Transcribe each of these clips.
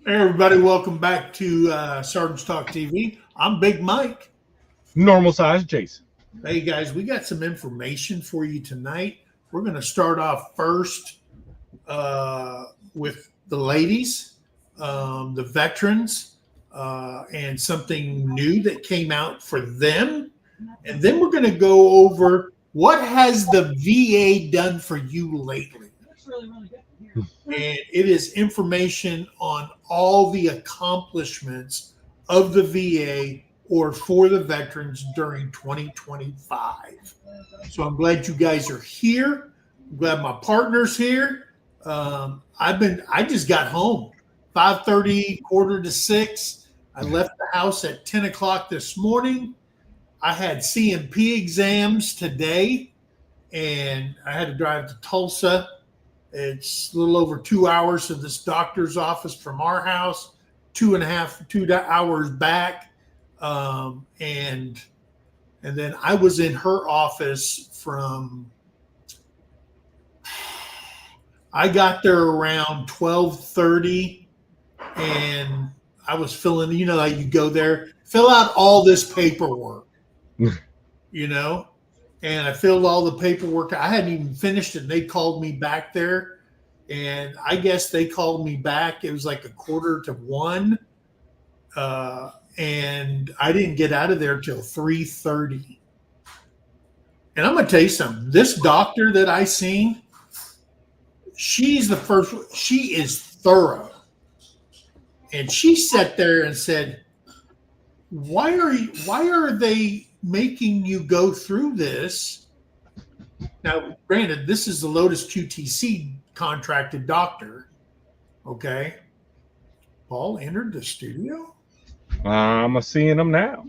Hey everybody, welcome back to Sergeant's Talk TV. I'm Big Mike. Normal size Jason. Hey guys, we got some information for you tonight. We're going to start off first with the ladies, the veterans, and something new that came out for them. And then we're going to go over what has the VA done for you lately. And it is information on all the accomplishments of the VA or for the veterans during 2025. So I'm glad you guys are here. I'm glad my partner's here. I just got home 5:30, quarter to 6. I left the house at 10 o'clock this morning. I had CMP exams today, and I had to drive to Tulsa. It's a little over 2 hours to this doctor's office from our house, 2 hours back. And then I was in her office I got there around 12:30, and I was filling, like you go there, fill out all this paperwork, and I filled all the paperwork. I hadn't even finished it. And they called me back there, and I guess they called me back. It was like 12:45, and I didn't get out of there till 3:30. And I'm going to tell you something. This doctor that I seen, she is thorough. And she sat there and said, why are they making you go through this? Now, granted, this is the Lotus QTC contracted doctor. Okay. Paul entered the studio. I'm seeing them now.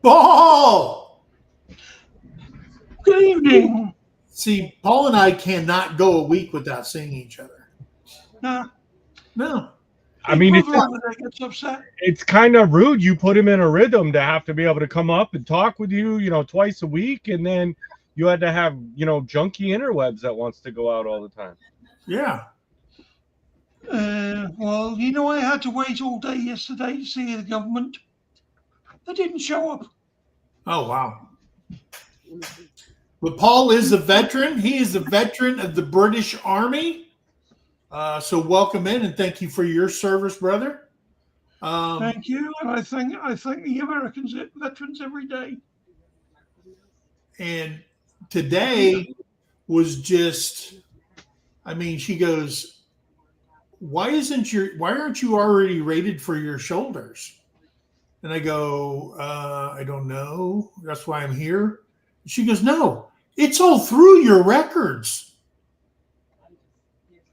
Paul! Good evening. See, Paul and I cannot go a week without seeing each other. No. I mean, gets upset. It's kind of rude. You put him in a rhythm to have to be able to come up and talk with you, twice a week, and then you had to have, junky interwebs that wants to go out all the time. Yeah. Well, I had to wait all day yesterday to see the government. They didn't show up. Oh, wow. But Paul is a veteran. He is a veteran of the British Army. So welcome in, and thank you for your service, brother. Thank you, and I thank the Americans, veterans, every day. And today was just, she goes, why aren't you already rated for your shoulders? And I go, I don't know. That's why I'm here. She goes, no, it's all through your records.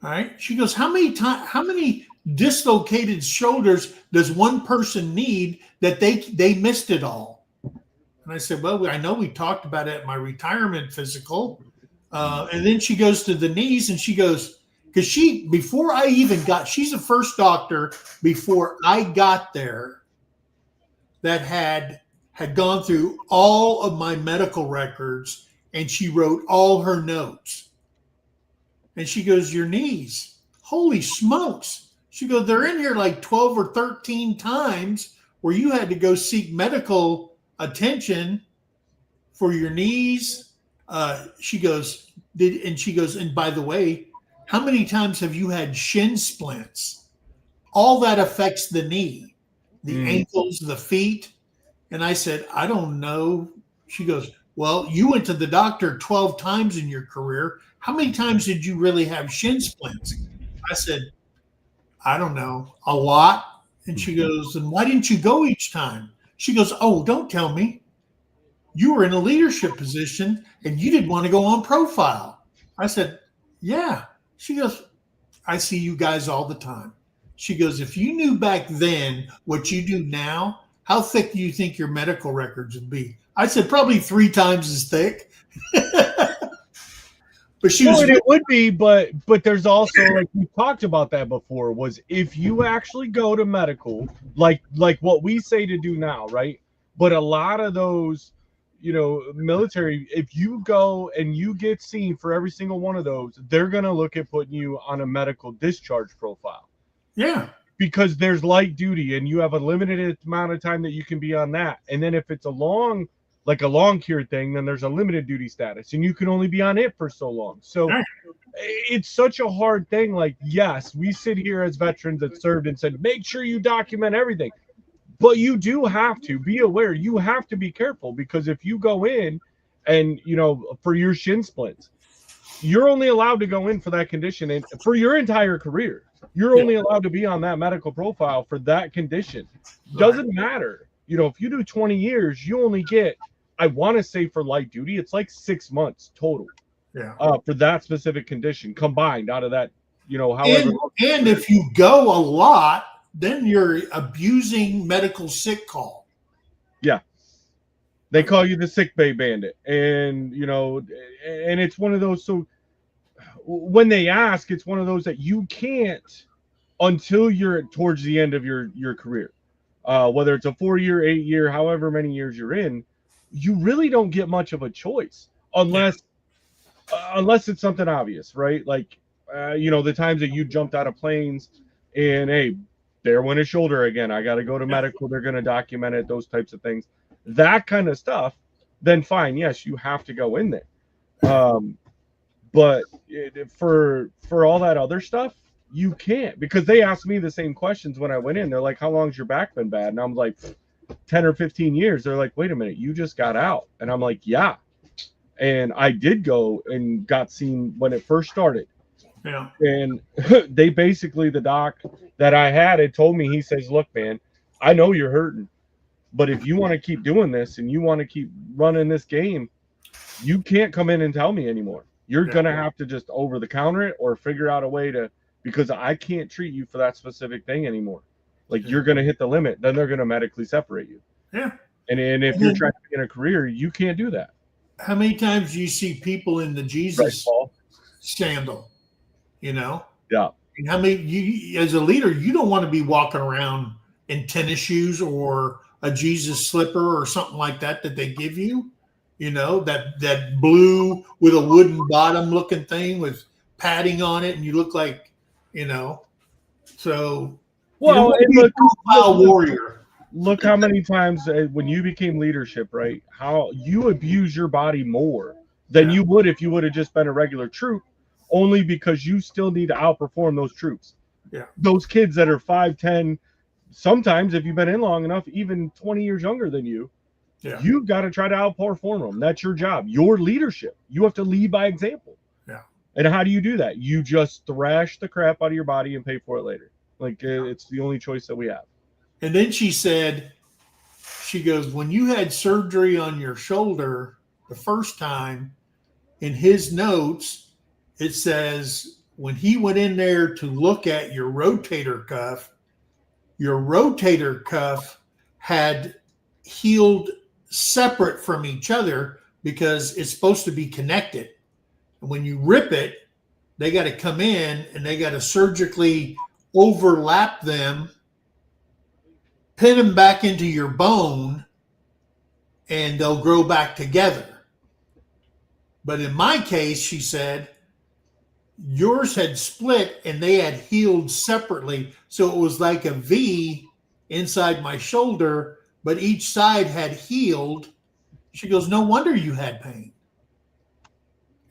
All right. She goes, how many dislocated shoulders does one person need that they missed it all? And I said, well, I know we talked about it at my retirement physical. And then she goes to the knees, and she goes, because she's the first doctor before I got there that had gone through all of my medical records, and she wrote all her notes. And she goes, your knees, holy smokes. She goes, they're in here like 12 or 13 times where you had to go seek medical attention for your knees. She goes, and by the way, how many times have you had shin splints? All that affects the knee, the ankles, the feet. And I said, I don't know. She goes, well, you went to the doctor 12 times in your career. How many times did you really have shin splints? I said, I don't know, a lot. And she goes, and why didn't you go each time? She goes, oh, don't tell me. You were in a leadership position and you didn't want to go on profile. I said, yeah. She goes, I see you guys all the time. She goes, if you knew back then what you do now, how thick do you think your medical records would be? I said, probably 3 times as thick. But it would be, but there's also, like we talked about that before, was if you actually go to medical, like what we say to do now, right? But a lot of those, military, if you go and you get seen for every single one of those, they're going to look at putting you on a medical discharge profile. Yeah. Because there's light duty and you have a limited amount of time that you can be on that. And then if it's a long cure thing, then there's a limited duty status and you can only be on it for so long. So Right. it's such a hard thing. Like, yes, we sit here as veterans that served and said, make sure you document everything. But you do have to be aware. You have to be careful, because if you go in and, for your shin splints, you're only allowed to go in for that condition and for your entire career. You're only allowed to be on that medical profile for that condition. Doesn't matter. If you do 20 years, you only get, I want to say for light duty, it's like 6 months total. Yeah. For that specific condition combined out of that, however. And if you go a lot, then you're abusing medical sick call. Yeah. They call you the sick bay bandit. And, and it's one of those. So when they ask, it's one of those that you can't until you're towards the end of your career, whether it's a 4-year, 8-year, however many years you're in, you really don't get much of a choice unless it's something obvious, right? Like, the times that you jumped out of planes and, hey, there went a shoulder again. I got to go to medical. They're going to document it, those types of things, that kind of stuff. Then fine. Yes, you have to go in there. But for all that other stuff, you can't, because they asked me the same questions when I went in. They're like, how long's your back been bad? And I'm like, 10 or 15 years. They're like, wait a minute, you just got out. And I'm like, yeah. And I did go and got seen when it first started. Yeah. And they basically, the doc that I had told me, he says, look, man, I know you're hurting, but if you want to keep doing this and you want to keep running this game, you can't come in and tell me anymore. You're going to have to just over the counter it or figure out a way to, because I can't treat you for that specific thing anymore. Like, you're going to hit the limit. Then they're going to medically separate you. Yeah. And if you're trying to get a career, you can't do that. How many times do you see people in the Jesus scandal? Yeah. And how many, you as a leader, you don't want to be walking around in tennis shoes or a Jesus slipper or something like that they give you, that blue with a wooden bottom looking thing with padding on it, and you look like, so. Well, and look, warrior. Look how many times when you became leadership, right? How you abuse your body more than you would if you would have just been a regular troop, only because you still need to outperform those troops. Yeah. Those kids that are 5, 10, sometimes if you've been in long enough, even 20 years younger than you, you've got to try to outperform them. That's your job. Your leadership. You have to lead by example. Yeah. And how do you do that? You just thrash the crap out of your body and pay for it later. Like, it's the only choice that we have. And then she goes, when you had surgery on your shoulder the first time, in his notes, it says when he went in there to look at your rotator cuff had healed separate from each other because it's supposed to be connected. And when you rip it, they got to come in and they got to surgically overlap them, pin them back into your bone, and they'll grow back together. But in my case, she said, yours had split and they had healed separately. So it was like a V inside my shoulder, but each side had healed. She goes, no wonder you had pain.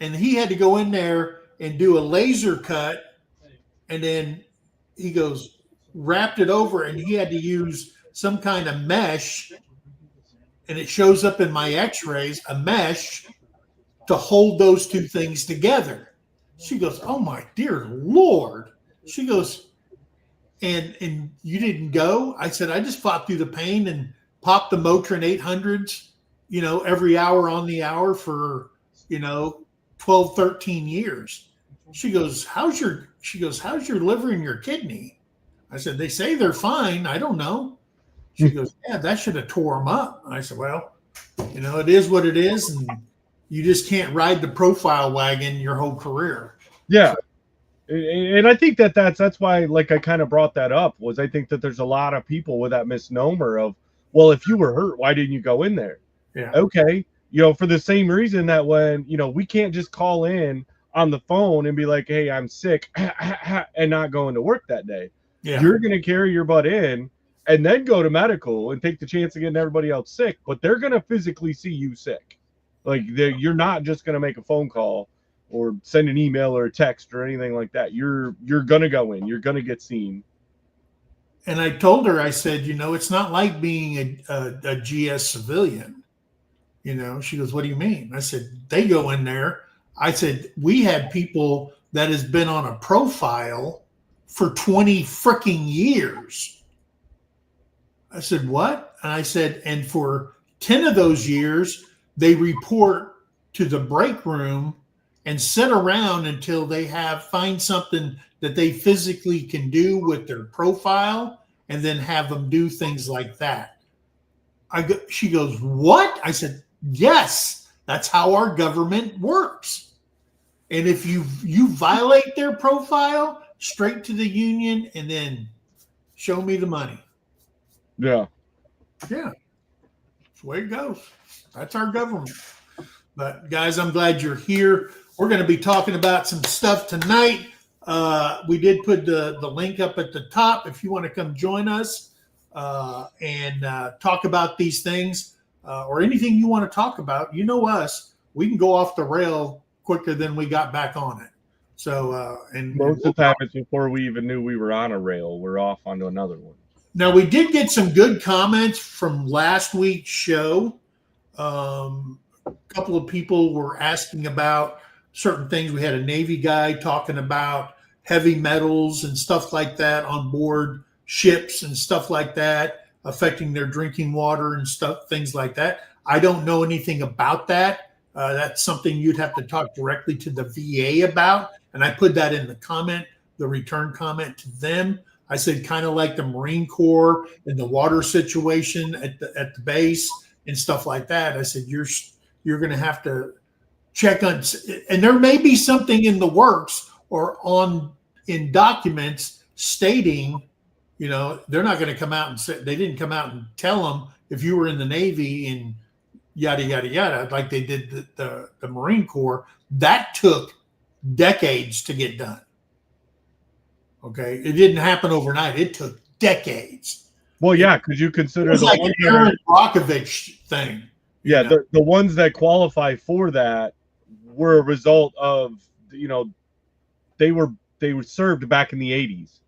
And he had to go in there and do a laser cut. And then he goes, wrapped it over, and he had to use some kind of mesh. And it shows up in my x-rays, a mesh to hold those two things together. She goes, oh my dear Lord. She goes, and you didn't go? I said, I just fought through the pain and popped the Motrin 800s, every hour on the hour for, 12, 13 years. She goes, how's your liver and your kidney? I said, they say they're fine. I don't know. She goes, yeah, that should have tore them up. I said, well, it is what it is. And you just can't ride the profile wagon your whole career. Yeah. And I think that's why, like, I kind of brought that up, was I think that there's a lot of people with that misnomer of, well, if you were hurt, why didn't you go in there? Yeah. Okay. for the same reason that when, we can't just call in on the phone and be like, hey, I'm sick and not going to work that day. Yeah. You're going to carry your butt in and then go to medical and take the chance of getting everybody else sick, but they're going to physically see you sick. Like, you're not just going to make a phone call or send an email or a text or anything like that. You're going to go in. You're going to get seen. And I told her, I said, it's not like being a GS civilian. She goes, what do you mean? I said, they go in there. I said, we had people that has been on a profile for 20 freaking years. I said, what? And I said, and for 10 of those years, they report to the break room and sit around until they find something that they physically can do with their profile, and then have them do things like that. She goes, what? I said, yes, that's how our government works. And if you violate their profile, straight to the union, and then show me the money. Yeah. Yeah. That's the way it goes. That's our government. But guys, I'm glad you're here. We're going to be talking about some stuff tonight. We did put the link up at the top if you want to come join us and talk about these things or anything you want to talk about. You know us. We can go off the rail quicker than we got back on it. So, and most of the time it's before we even knew we were on a rail. We're off onto another one. Now, we did get some good comments from last week's show. A couple of people were asking about certain things. We had a Navy guy talking about heavy metals and stuff like that on board ships and stuff like that, affecting their drinking water and stuff, things like that. I don't know anything about that. That's something you'd have to talk directly to the VA about. And I put that in the return comment to them. I said, kind of like the Marine Corps and the water situation at the base and stuff like that. I said, you're going to have to check on, and there may be something in the works or in documents stating, they're not going to come out and say, they didn't come out and tell them if you were in the Navy and yada, yada, yada, like they did the Marine Corps. That took decades to get done. Okay. It didn't happen overnight. It took decades. Well, yeah, because you consider the like an Aaron Brockovich thing. Yeah, the ones that qualify for that were a result of, they were served back in the 80s.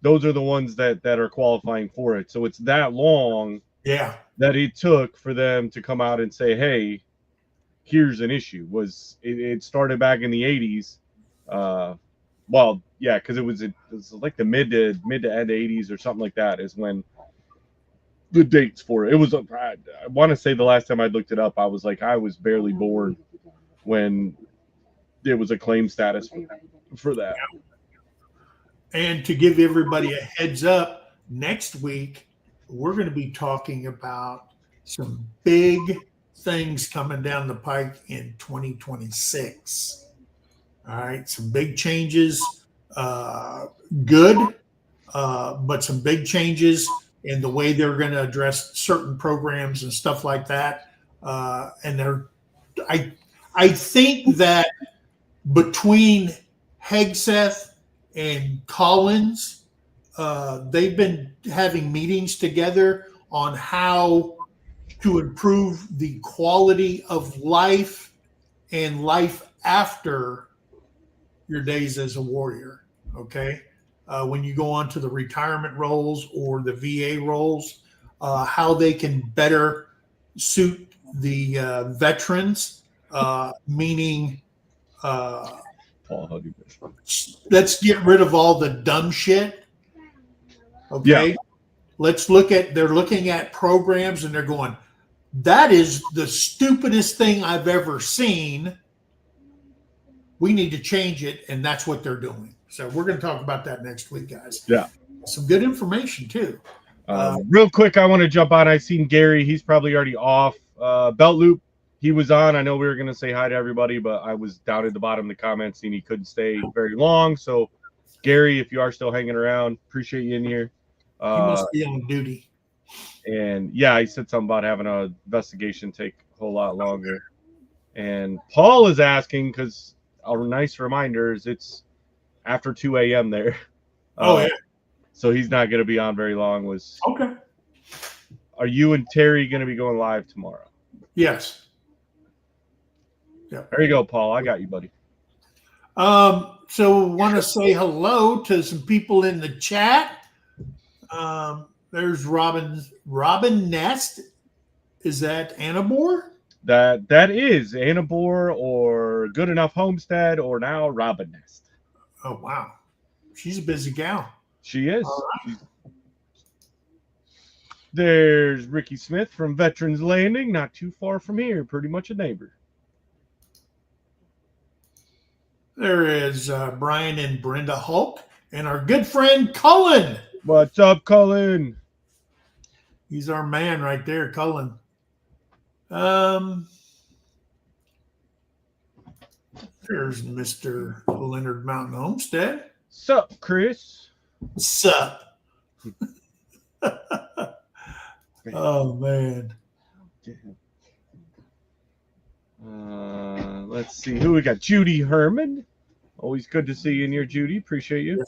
Those are the ones that are qualifying for it. So it's that long that it took for them to come out and say, hey, here's an issue. It started back in the 80s. Well, yeah, because it was like the mid to end 80s or something like that is when the dates for it. It was, I want to say the last time I looked it up, I was barely born when it was a claim status for that. And to give everybody a heads up, next week, we're going to be talking about some big things coming down the pike in 2026. All right. Some big changes, good, but some big changes in the way they're going to address certain programs and stuff like that. And I think that between Hegseth and Collins, they've been having meetings together on how to improve the quality of life and life after your days as a warrior. Okay. When you go on to the retirement roles or the VA roles, how they can better suit the veterans, meaning let's get rid of all the dumb shit. Okay. Yeah. They're looking at programs and they're going, that is the stupidest thing I've ever seen. We need to change it. And that's what they're doing. So we're going to talk about that next week, guys. Yeah. Some good information too. Real quick, I want to jump on. I seen Gary. He's probably already off. Belt Loop, he was on. I know we were going to say hi to everybody, but I was down at the bottom of the comments and he couldn't stay very long. So Gary, if you are still hanging around, appreciate you in here. He must be on duty. And yeah, he said something about having an investigation take whole lot longer. And Paul is asking, because our nice reminders, it's after 2 a.m. there. Oh, yeah. So he's not going to be on very long. Okay. Are you and Terry going to be going live tomorrow? Yes. There you go, Paul. I got you, buddy. So want to say hello to some people in the chat. There's Robin Nest. Is that Annabore? That is Annabore or Good Enough Homestead or now Robin Nest. Oh, wow. She's a busy gal. She is. Right. There's Ricky Smith from Veterans Landing, not too far from here, pretty much a neighbor. There is Brian and Brenda Hulk and our good friend Cullen. What's up, Cullen? He's our man right there, Cullen. There's Mr. Leonard Mountain Homestead. Sup, Chris? Sup? Oh, man. Let's see who we got. Judy Herman. Always good to see you in here, Judy. Appreciate you.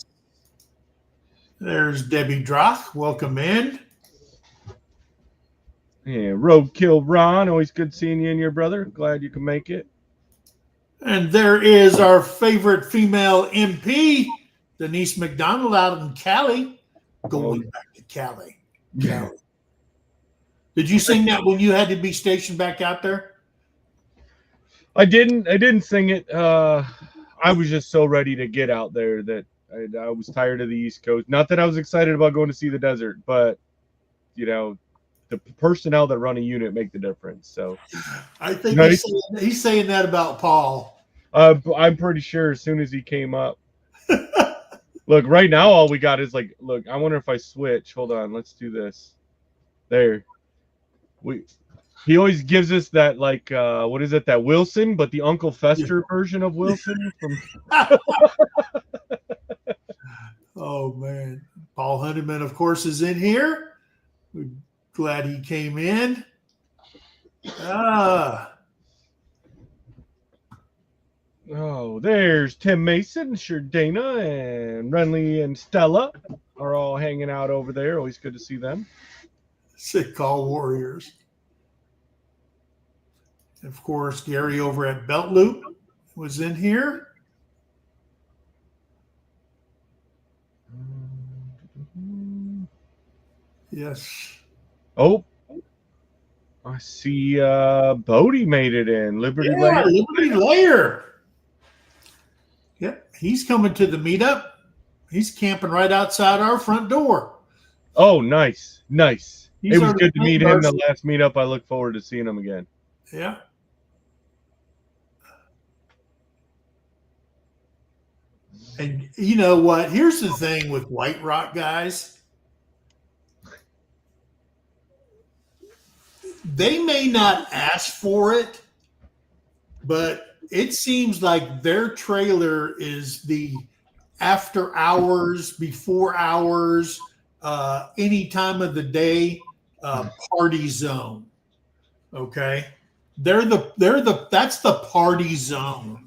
There's Debbie Droth. Welcome in. Yeah, Roadkill Ron. Always good seeing you in here, brother. Glad you can make it. And there is our favorite female MP, Denise McDonald, out in Cali. Going back to Cali. Cali. Did you sing that when you had to be stationed back out there? I didn't sing it. I was just so ready to get out there that I was tired of the East Coast. Not that I was excited about going to see the desert, but you know, the personnel that run a unit make the difference. So I think he's saying that about Paul. I'm pretty sure as soon as he came up. Look, right now all we got is like, look, I wonder if I switch. Hold on, let's do this. There. He always gives us that, like, what is it, that Wilson, but the Uncle Fester version of Wilson. Oh, man. Paul Honeyman, of course, is in here. We're glad he came in. Oh, there's Tim Mason, sure Dana, and Renly and Stella are all hanging out over there. Always good to see them. Sick Call Warriors. Of course, Gary over at Belt Loop was in here. Yes. Oh, I see Bodie made it in. Liberty Yeah, Lair. Liberty Lair. Yep, he's coming to the meetup. He's camping right outside our front door. Oh, nice. Nice. He's It was good to meet him the person. last meetup. I look forward to seeing him again. Yeah. And you know what? Here's the thing with White Rock guys. They may not ask for it, but it seems like their trailer is the after hours, before hours, any time of the day party zone. Okay. That's the party zone.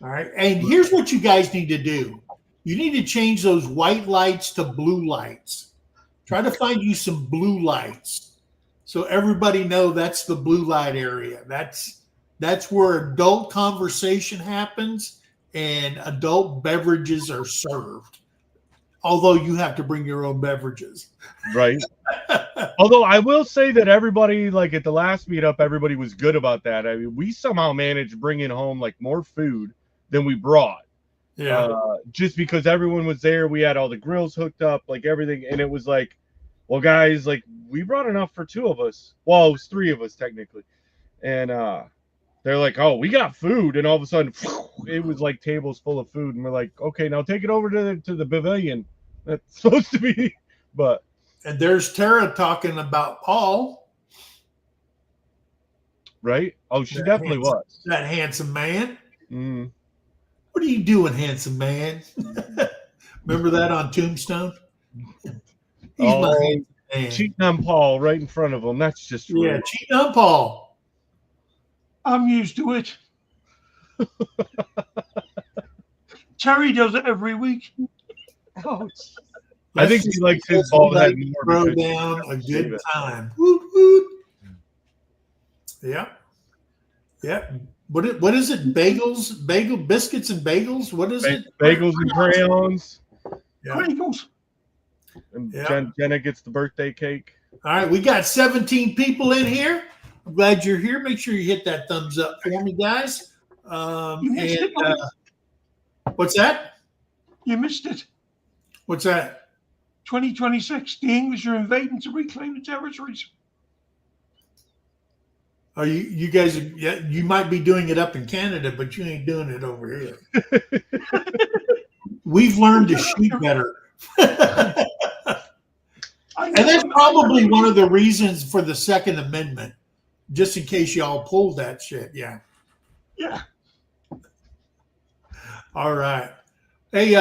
All right. And here's what you guys need to do. You need to change those white lights to blue lights. Try to find you some blue lights so everybody know that's the blue light area. That's where adult conversation happens and adult beverages are served. Although you have to bring your own beverages. Right. Although I will say that everybody, like at the last meetup, everybody was good about that. I mean, we somehow managed bringing home like more food than we brought. Yeah. Just because everyone was there, we had all the grills hooked up, like everything, and it was like, well, guys, like we brought enough for two of us. Well, it was three of us technically, and they're like, oh, we got food, and all of a sudden, it was like tables full of food, and we're like, okay, now take it over to the pavilion. That's supposed to be, but. And there's Tara talking about Paul. Right? Oh, she definitely was. That handsome man. Mm. What are you doing, handsome man? Remember that on Tombstone? He's my handsome man. Cheating on Paul right in front of him. That's just rude. Yeah, cheating on Paul. I'm used to it. Terry does it every week. Oh, I think he likes his bald head more Throw because down a shave good it. time. Woot, woot. Yeah. Yeah. What is it? Bagel biscuits and bagels? What is it? Bagels and crayons. Yeah. Crinkles. And Yeah. Jenna gets the birthday cake. All right, we got 17 people in here. I'm glad you're here. Make sure you hit that thumbs up for me, guys. You missed it, Mike. What's that? You missed it. What's that? 2026. The English are invading to reclaim the territories. Oh, you guys, yeah, you might be doing it up in Canada, but you ain't doing it over here. We've learned to shoot better. And that's probably one of the reasons for the Second Amendment, just in case y'all pulled that shit. Yeah. Yeah. All right. Hey,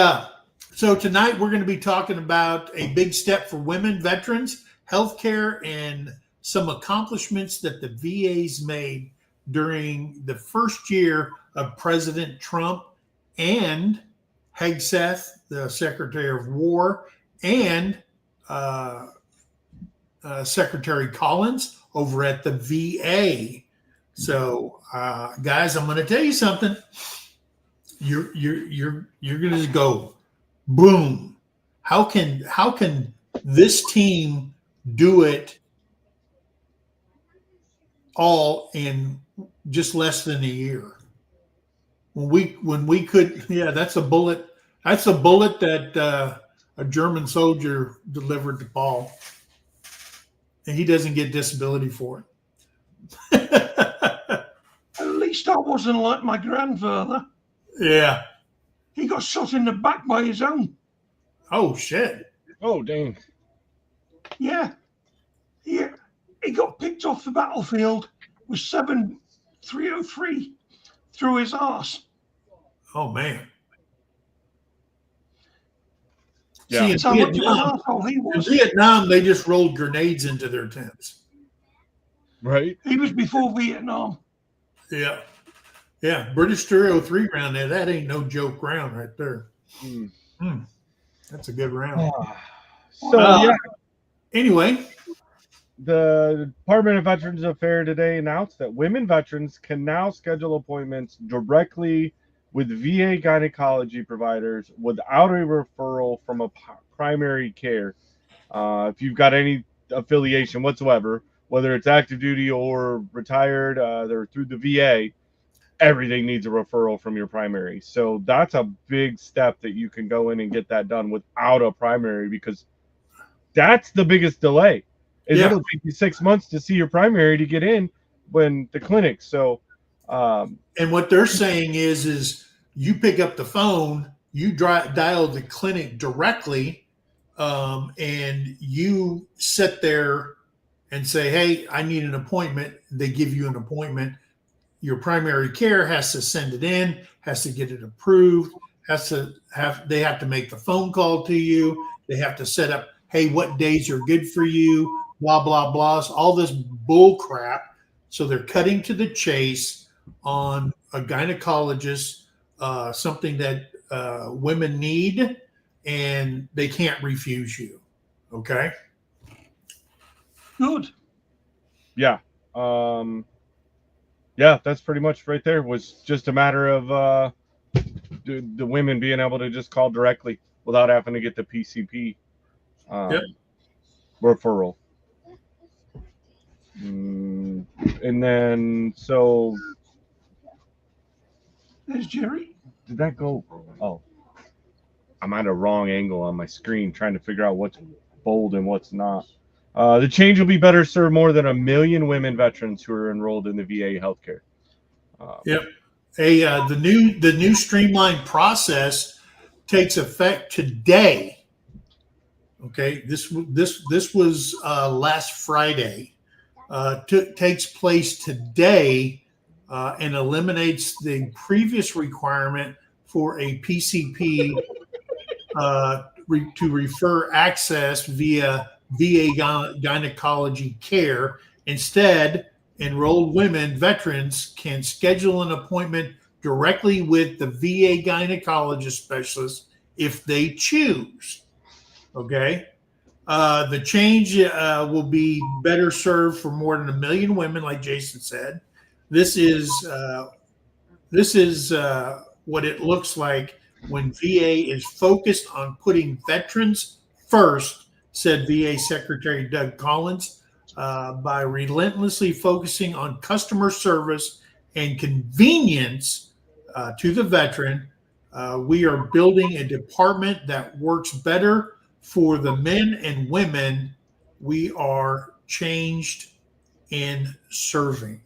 so tonight we're going to be talking about a big step for women, veterans, healthcare, and some accomplishments that the VA's made during the first year of President Trump and Hegseth, the Secretary of War, and Secretary Collins over at the VA. So, guys, I'm going to tell you something. You're going to go, boom. How can this team do it all in just less than a year? When we could, yeah, that's a bullet. That's a bullet that a German soldier delivered to Paul, and he doesn't get disability for it. At least I wasn't like my grandfather. Yeah. He got shot in the back by his own. Oh shit. Oh, dang. Yeah. Yeah. He got picked off the battlefield with 7.303 through his arse. Oh man. Yeah. See, That's how much of an asshole he in was. Vietnam, they just rolled grenades into their tents. Right? He was before Vietnam. Yeah. Yeah. British 303 round there. That ain't no joke round right there. That's a good round. So, yeah, Anyway, the Department of Veterans Affairs today announced that women veterans can now schedule appointments directly with VA gynecology providers without a referral from a primary care. If you've got any affiliation whatsoever, whether it's active duty or retired, they're through the VA, everything needs a referral from your primary. So that's a big step that you can go in and get that done without a primary, because that's the biggest delay. It'll take you 6 months to see your primary to get in when the clinic. So, and what they're saying is you pick up the phone, you dial the clinic directly, and you sit there and say, "Hey, I need an appointment." They give you an appointment. Your primary care has to send it in, has to get it approved, they have to make the phone call to you. They have to set up, hey, what days are good for you, blah, blah, blah. All this bull crap. So they're cutting to the chase on a gynecologist, something that women need, and they can't refuse you. Okay? Good. yeah. Yeah, that's pretty much right there. It was just a matter of the women being able to just call directly without having to get the PCP referral. And then, so There's Jerry. did that go? Oh, I'm at a wrong angle on my screen trying to figure out what's bold and what's not. The change will be better serve more than 1 million women veterans who are enrolled in the VA healthcare. Yep. The new streamlined process takes effect today. Okay, this was last Friday. Takes place today and eliminates the previous requirement for a PCP to refer access via VA gynecology care. Instead, enrolled women, veterans, can schedule an appointment directly with the VA gynecologist specialist if they choose. Okay. The change will be better served for more than 1 million women, like Jason said. This is what it looks like when VA is focused on putting veterans first, said VA Secretary Doug Collins. By relentlessly focusing on customer service and convenience to the veteran, we are building a department that works better for the men and women we are changed in serving.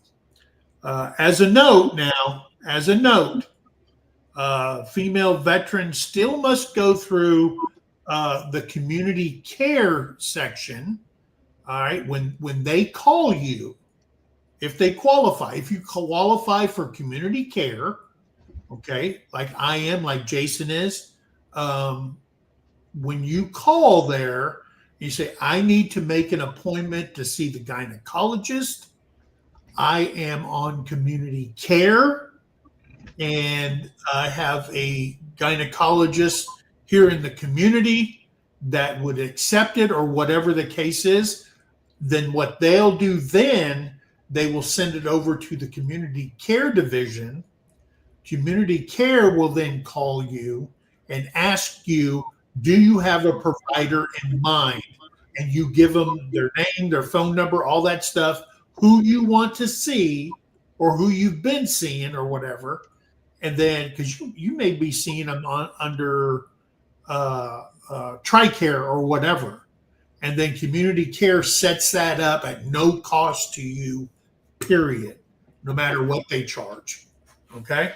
As a note, female veterans still must go through the community care section. All right, when they call you, if they qualify, if you qualify for community care, okay, like I am, like Jason is, when you call there, you say, I need to make an appointment to see the gynecologist. I am on community care, and I have a gynecologist here in the community that would accept it, or whatever the case is. Then what they'll do then, they will send it over to the community care division. Community care will then call you and ask you, do you have a provider in mind? And you give them their name, their phone number, all that stuff, who you want to see or who you've been seeing or whatever. And then, because you may be seeing them under TRICARE or whatever. And then community care sets that up at no cost to you, period, no matter what they charge. Okay?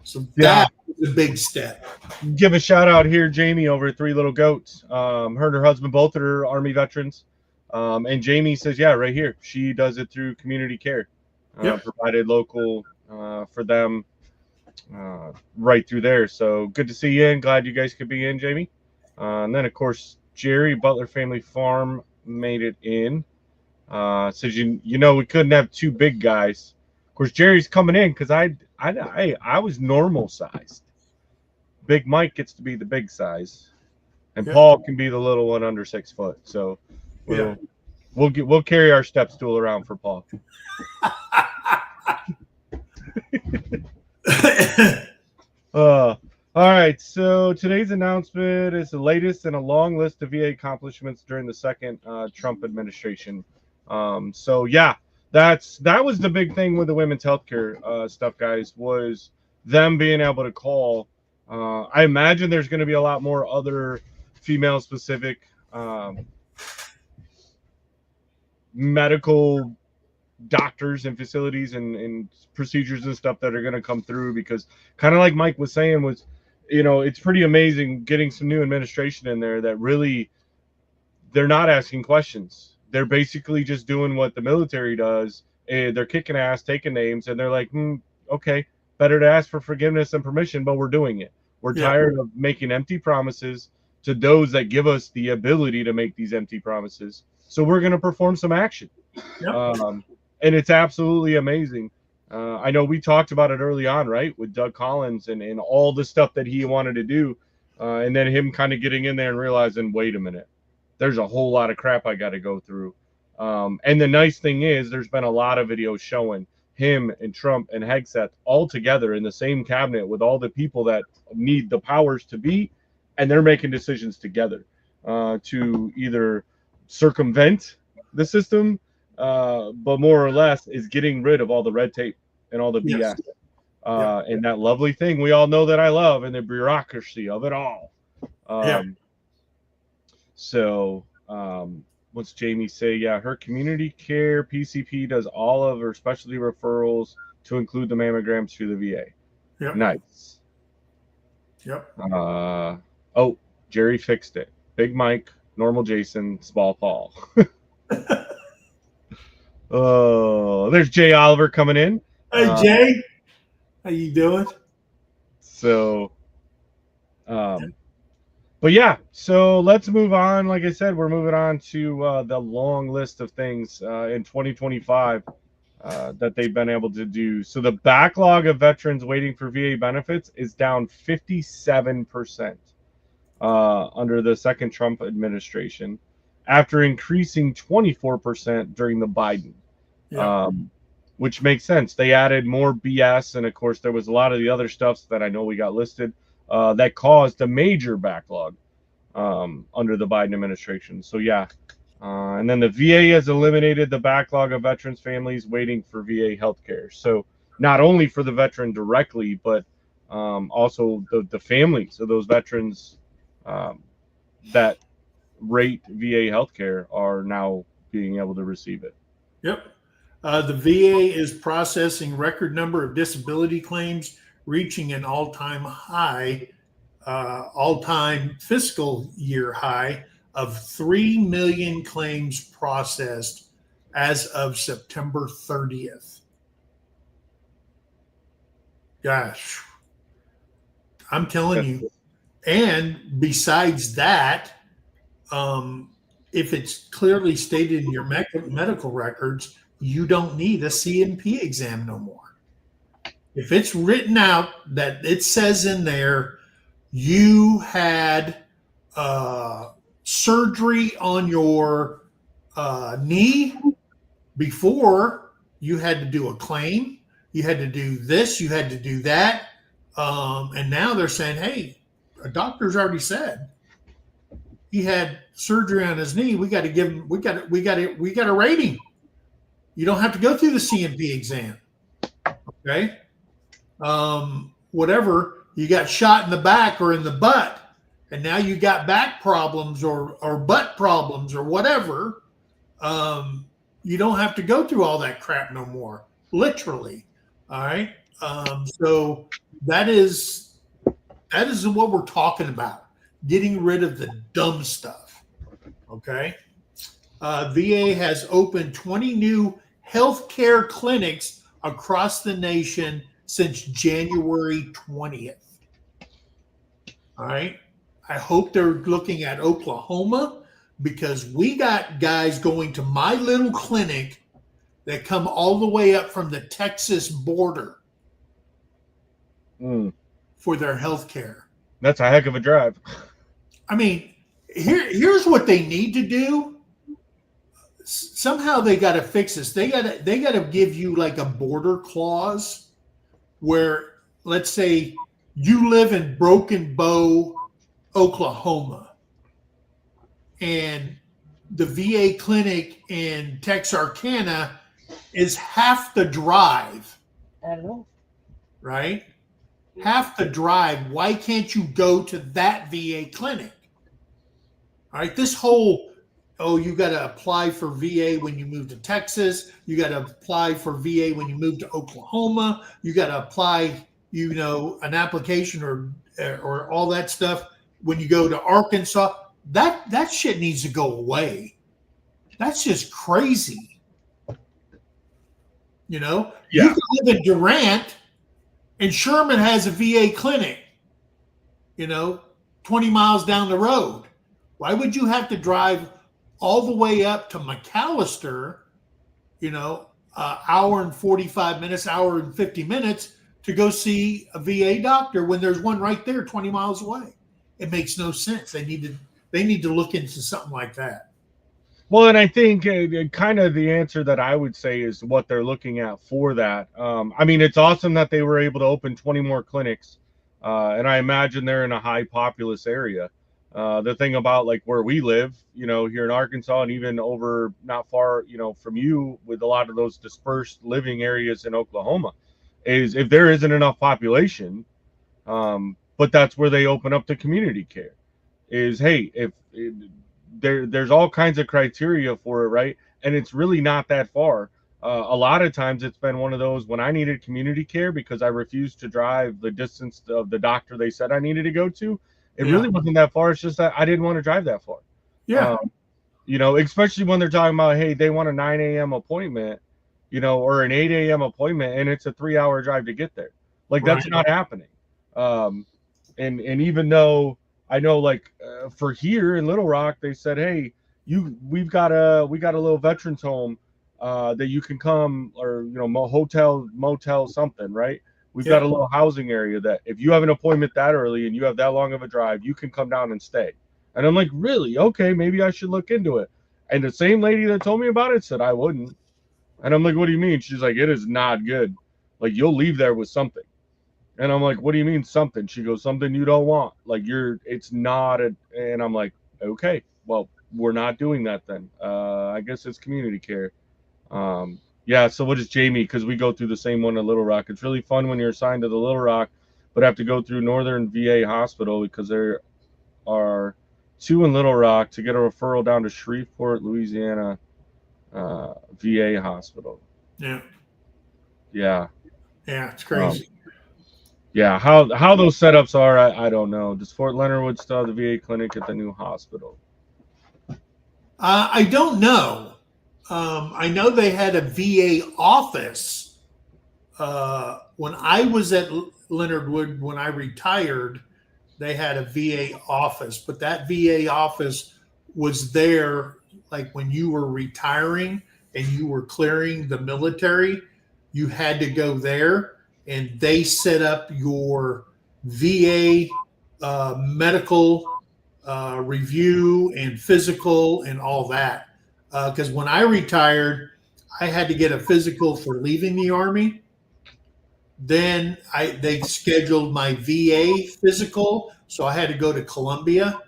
So that is a big step. Give a shout out here, Jamie, over at Three Little Goats. Her and her husband both are Army veterans. And Jamie says, yeah, right here. She does it through community care. Provided local for them right through there. So good to see you in. Glad you guys could be in, Jamie. And then, of course, Jerry, Butler Family Farm, made it in. Says, you know, we couldn't have two big guys. Of course, Jerry's coming in because I was normal sized. Big Mike gets to be the big size, and Paul can be the little one under 6 foot. So we'll carry our step stool around for Paul. All right, so today's announcement is the latest in a long list of VA accomplishments during the second Trump administration. So yeah, that was the big thing with the women's healthcare stuff, guys, was them being able to call. I imagine there's going to be a lot more other female specific medical doctors and facilities and procedures and stuff that are going to come through, because kind of like Mike was saying, was, you know, it's pretty amazing getting some new administration in there that really, they're not asking questions. They're basically just doing what the military does. And they're kicking ass, taking names, and they're like, okay, better to ask for forgiveness and permission, but we're doing it. We're tired of making empty promises to those that give us the ability to make these empty promises. So we're going to perform some action. And it's absolutely amazing. I know we talked about it early on, right, with Doug Collins and all the stuff that he wanted to do, and then him kind of getting in there and realizing, wait a minute, there's a whole lot of crap I got to go through. And the nice thing is there's been a lot of videos showing him and Trump and Hegseth all together in the same cabinet with all the people that need the powers to be, and they're making decisions together to either circumvent the system, but more or less is getting rid of all the red tape and all the BS. And that lovely thing we all know that I love, and the bureaucracy of it all. So what's Jamie say? Yeah, her community care PCP does all of her specialty referrals to include the mammograms through the VA. Nice. Oh, Jerry fixed it. Big Mike, normal Jason, small Paul. Oh, there's Jay Oliver coming in. Hey, Jay. How you doing? So, but yeah, so let's move on. Like I said, we're moving on to the long list of things in 2025. that they've been able to do. So the backlog of veterans waiting for VA benefits is down 57% under the second Trump administration, after increasing 24% during the Biden. Yeah. Which makes sense. They added more BS, and of course there was a lot of the other stuff that I know we got listed that caused a major backlog under the Biden administration. So yeah, and then the VA has eliminated the backlog of veterans' families waiting for VA health care. So not only for the veteran directly, but also the families of those veterans that rate VA health care are now being able to receive it. Yep. The VA is processing record number of disability claims, reaching an all-time high, all-time fiscal year high of 3 million claims processed as of September 30th. Gosh, I'm telling you. And besides that, if it's clearly stated in your medical records, you don't need a CNP exam no more. If it's written out that it says in there, you had surgery on your knee before, you had to do a claim, you had to do this, you had to do that. And now they're saying, hey, a doctor's already said he had surgery on his knee. We got to give him, we got to rate him. You don't have to go through the CNP exam. Okay. Whatever, you got shot in the back or in the butt, and now you got back problems or butt problems or whatever. You don't have to go through all that crap no more, literally. All right. So that is what we're talking about. Getting rid of the dumb stuff. Okay. VA has opened 20 new healthcare clinics across the nation since January 20th. All right. I hope they're looking at Oklahoma, because we got guys going to my little clinic that come all the way up from the Texas border for their health care. That's a heck of a drive. I mean, here's what they need to do. Somehow they got to fix this. They got to give you like a border clause where, let's say you live in Broken Bow, Oklahoma, and the VA clinic in Texarkana is half the drive. I don't know. Right? Half the drive. Why can't you go to that VA clinic? All right, this whole, you got to apply for VA when you move to Texas. You got to apply for VA when you move to Oklahoma. You got to apply, an application or all that stuff when you go to Arkansas. That shit needs to go away. That's just crazy. Yeah. You can live in Durant, and Sherman has a VA clinic, 20 miles down the road. Why would you have to drive all the way up to McAllister, hour and 45 minutes, hour and 50 minutes to go see a VA doctor when there's one right there 20 miles away? It makes no sense. They need to look into something like that. Well, and I think kind of the answer that I would say is what they're looking at for that. I mean, it's awesome that they were able to open 20 more clinics, and I imagine they're in a high populous area. The thing about like where we live, here in Arkansas, and even over not far, from you, with a lot of those dispersed living areas in Oklahoma, is if there isn't enough population, but that's where they open up the community care. Is, hey, if there's all kinds of criteria for it, right? And it's really not that far. A lot of times it's been one of those when I needed community care because I refused to drive the distance of the doctor they said I needed to go to. It really wasn't that far. It's just that I didn't want to drive that far. Yeah. Especially when they're talking about, hey, they want a 9 a.m. appointment, or an 8 a.m. appointment, and it's a 3-hour drive to get there. Like, that's not happening. And even though I know, like, for here in Little Rock, they said, hey, we've got a little veterans home that you can come, or hotel, motel, something, right? We've Yeah. got a little housing area that if you have an appointment that early and you have that long of a drive, you can come down and stay. And I'm like, really? Okay, maybe I should look into it. And the same lady that told me about it said I wouldn't. And I'm like, what do you mean? She's like, it is not good. Like, you'll leave there with something. And I'm like, what do you mean something? She goes, something you don't want. Like, it's not a, and I'm like, okay, well, we're not doing that then. I guess it's community care. Yeah, so what is Jamie? Because we go through the same one in Little Rock. It's really fun when you're assigned to the Little Rock, but have to go through Northern VA Hospital because there are 2 in Little Rock to get a referral down to Shreveport, Louisiana VA Hospital. Yeah. Yeah. Yeah, it's crazy. Yeah, how those setups are, I don't know. Does Fort Leonard Wood still have the VA clinic at the new hospital? I don't know. I know they had a VA office when I was at Leonard Wood. When I retired, they had a VA office, but that VA office was there like when you were retiring and you were clearing the military, you had to go there and they set up your VA medical review and physical and all that. Because when I retired, I had to get a physical for leaving the Army. Then they scheduled my VA physical, so I had to go to Columbia,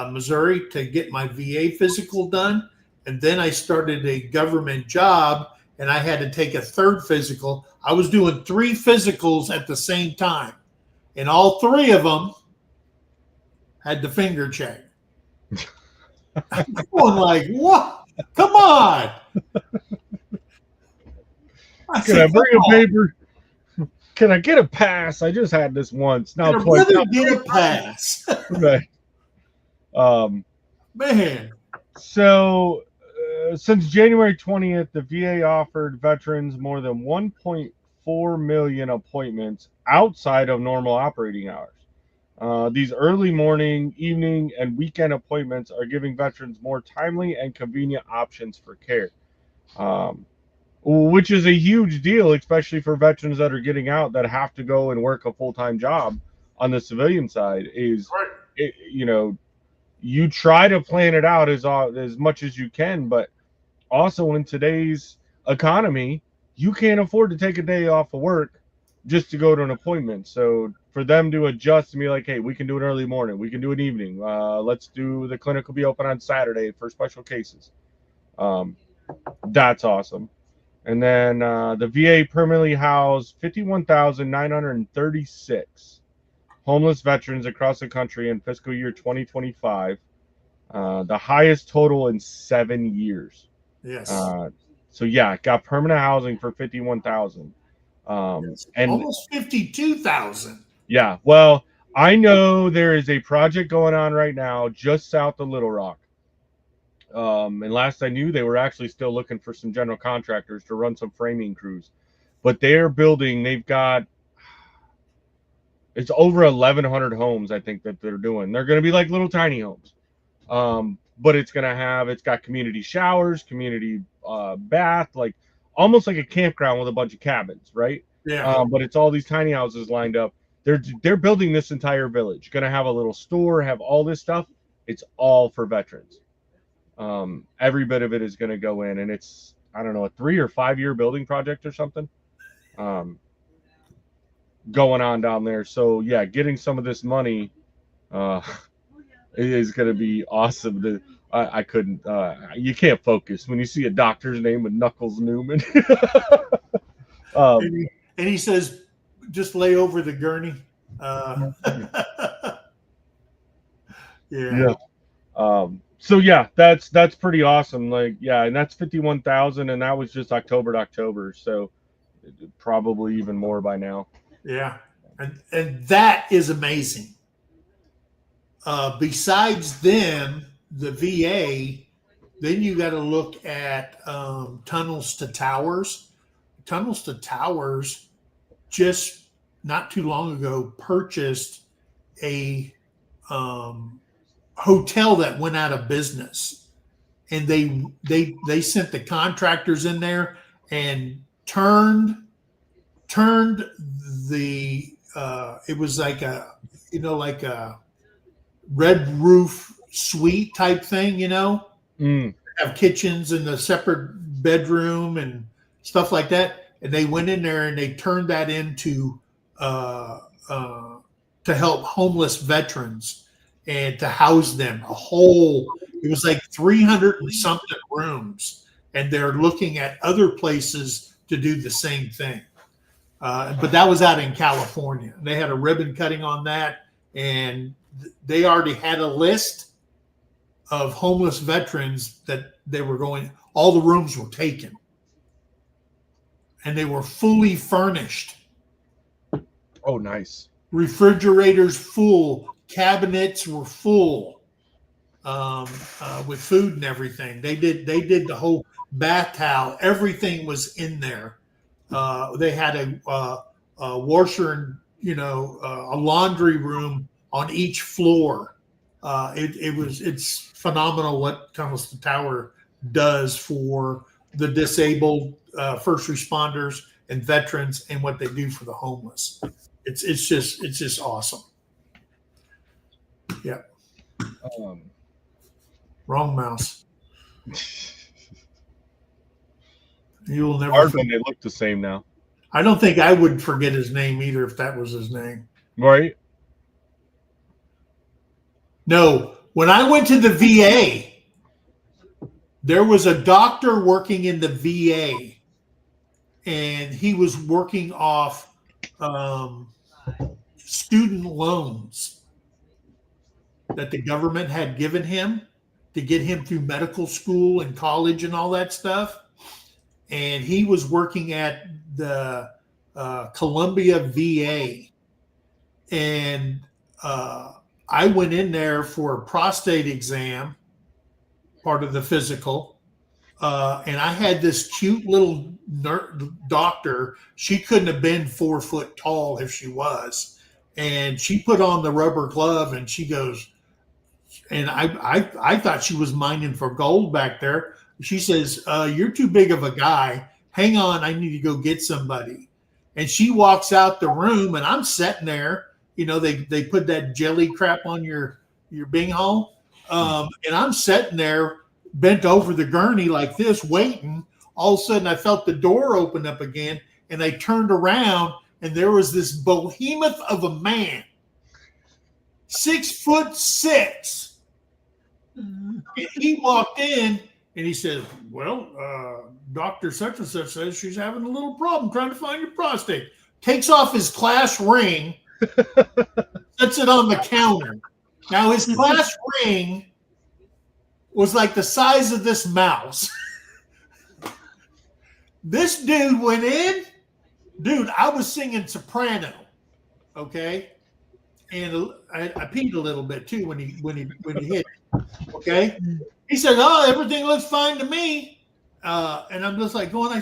Missouri, to get my VA physical done. And then I started a government job, and I had to take a third physical. I was doing 3 physicals at the same time, and all 3 of them had the finger check. I'm going like, what? Come on! Can I bring a paper? Can I get a pass? I just had this once. Now I'd twice. rather get a pass. Right. Man. So since January 20th, the VA offered veterans more than 1.4 million appointments outside of normal operating hours. These early morning, evening, and weekend appointments are giving veterans more timely and convenient options for care. Which is a huge deal, especially for veterans that are getting out that have to go and work a full-time job on the civilian side. You try to plan it out as much as you can, but also in today's economy, you can't afford to take a day off of work just to go to an appointment. So for them to adjust and be like, hey, we can do an early morning, we can do an evening. The clinic will be open on Saturday for special cases. That's awesome. And then the VA permanently housed 51,936 homeless veterans across the country in fiscal year 2025, the highest total in 7 years. Yes. So yeah, got permanent housing for 51,000. And almost 52,000. Yeah, well, I know there is a project going on right now just south of Little Rock. And last I knew, they were actually still looking for some general contractors to run some framing crews. But they're building, it's over 1,100 homes, I think, that they're doing. They're going to be like little tiny homes. But it's got community showers, community bath, like almost like a campground with a bunch of cabins, right? Yeah. But it's all these tiny houses lined up. They're building this entire village. Going to have a little store, have all this stuff. It's all for veterans. Every bit of it is going to go in, and it's, I don't know, a 3 or 5 year building project or something going on down there. So yeah, getting some of this money is going to be awesome. I couldn't, you can't focus when you see a doctor's name with Knuckles Newman. And he says, just lay over the gurney. Yeah. So yeah, that's pretty awesome. Like, yeah, and that's 51,000, and that was just October to October, so probably even more by now. Yeah, and that is amazing. Besides them, the VA, then you got to look at Tunnels to Towers. Tunnels to Towers just not too long ago purchased a hotel that went out of business, and they sent the contractors in there and turned the it was like a like a red roof suite type thing, have kitchens and a separate bedroom and stuff like that. And they went in there and they turned that into to help homeless veterans and to house them. It was like 300 and something rooms, and they're looking at other places to do the same thing. But that was out in California. They had a ribbon cutting on that, and they already had a list of homeless veterans that they were going. All the rooms were taken, and they were fully furnished. Oh, nice. Refrigerators full, cabinets were full, with food and everything. They did the whole bath towel. Everything was in there. They had a washer and a laundry room on each floor. It's phenomenal what Tunnels to Tower does for the disabled, first responders and veterans, and what they do for the homeless. It's just awesome. Yeah. Wrong mouse. You will never. Hard when they look the same now. I don't think I would forget his name either if that was his name. Right. No, when I went to the VA, there was a doctor working in the VA, and he was working off student loans that the government had given him to get him through medical school and college and all that stuff. And he was working at the Columbia VA. And I went in there for a prostate exam, part of the physical. And I had this cute little doctor. She couldn't have been 4 foot tall if she was. And she put on the rubber glove and she goes, and I thought she was mining for gold back there. She says, you're too big of a guy. Hang on, I need to go get somebody. And she walks out the room, and I'm sitting there. They put that jelly crap on your bing hole. And I'm sitting there bent over the gurney like this, waiting. All of a sudden, I felt the door open up again, and I turned around, and there was this behemoth of a man, 6'6". And he walked in, and he said, well, Dr. Such and Such says she's having a little problem trying to find your prostate. Takes off his class ring, sets it on the counter. Now, his class ring was like the size of this mouse. This dude went in. Dude, I was singing soprano, okay? And I peed a little bit, too, when he hit it, okay? He said, oh, everything looks fine to me. And I'm just like going, I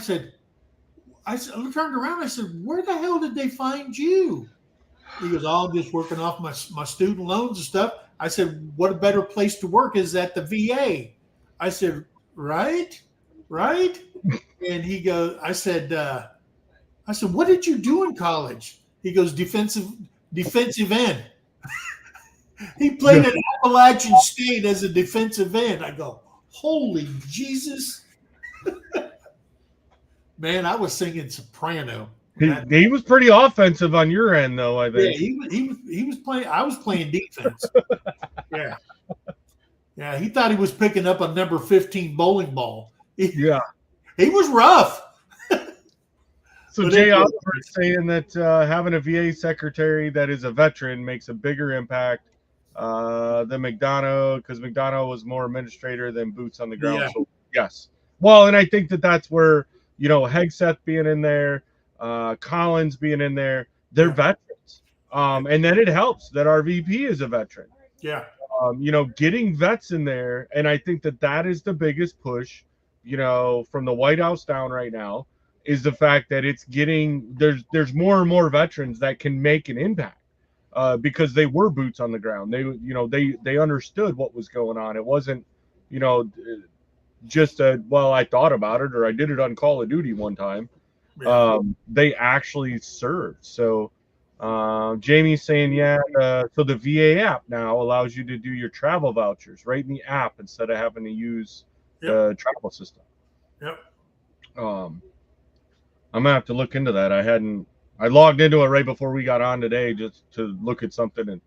turned around, I said, where the hell did they find you? He goes, oh, I'm just working off my student loans and stuff. I said, what a better place to work is at the VA. I said, right? And he goes, I said, what did you do in college? He goes, defensive end. He played at Appalachian State as a defensive end. I go, holy Jesus. Man, I was singing soprano. He was pretty offensive on your end, though, I think. Yeah, he was playing. I was playing defense. Yeah. He thought he was picking up a number 15 bowling ball. He was rough. So Jay Oliver is saying that having a VA secretary that is a veteran makes a bigger impact than McDonough, because McDonough was more administrator than boots on the ground. Yeah. So yes. Well, and I think that's where, Hegseth being in there, Collins being in there, they're veterans. And then it helps that our VP is a veteran. Yeah. Getting vets in there. And I think that is the biggest push, from the White House down right now, is the fact that it's getting, there's more and more veterans that can make an impact. Because they were boots on the ground. They understood what was going on. It wasn't, just well, I thought about it, or I did it on Call of Duty one time. Yeah. They actually served. So Jamie's saying, yeah, so the VA app now allows you to do your travel vouchers right in the app instead of having to use the travel system. Yep. I'm gonna have to look into that. I logged into it right before we got on today just to look at something, and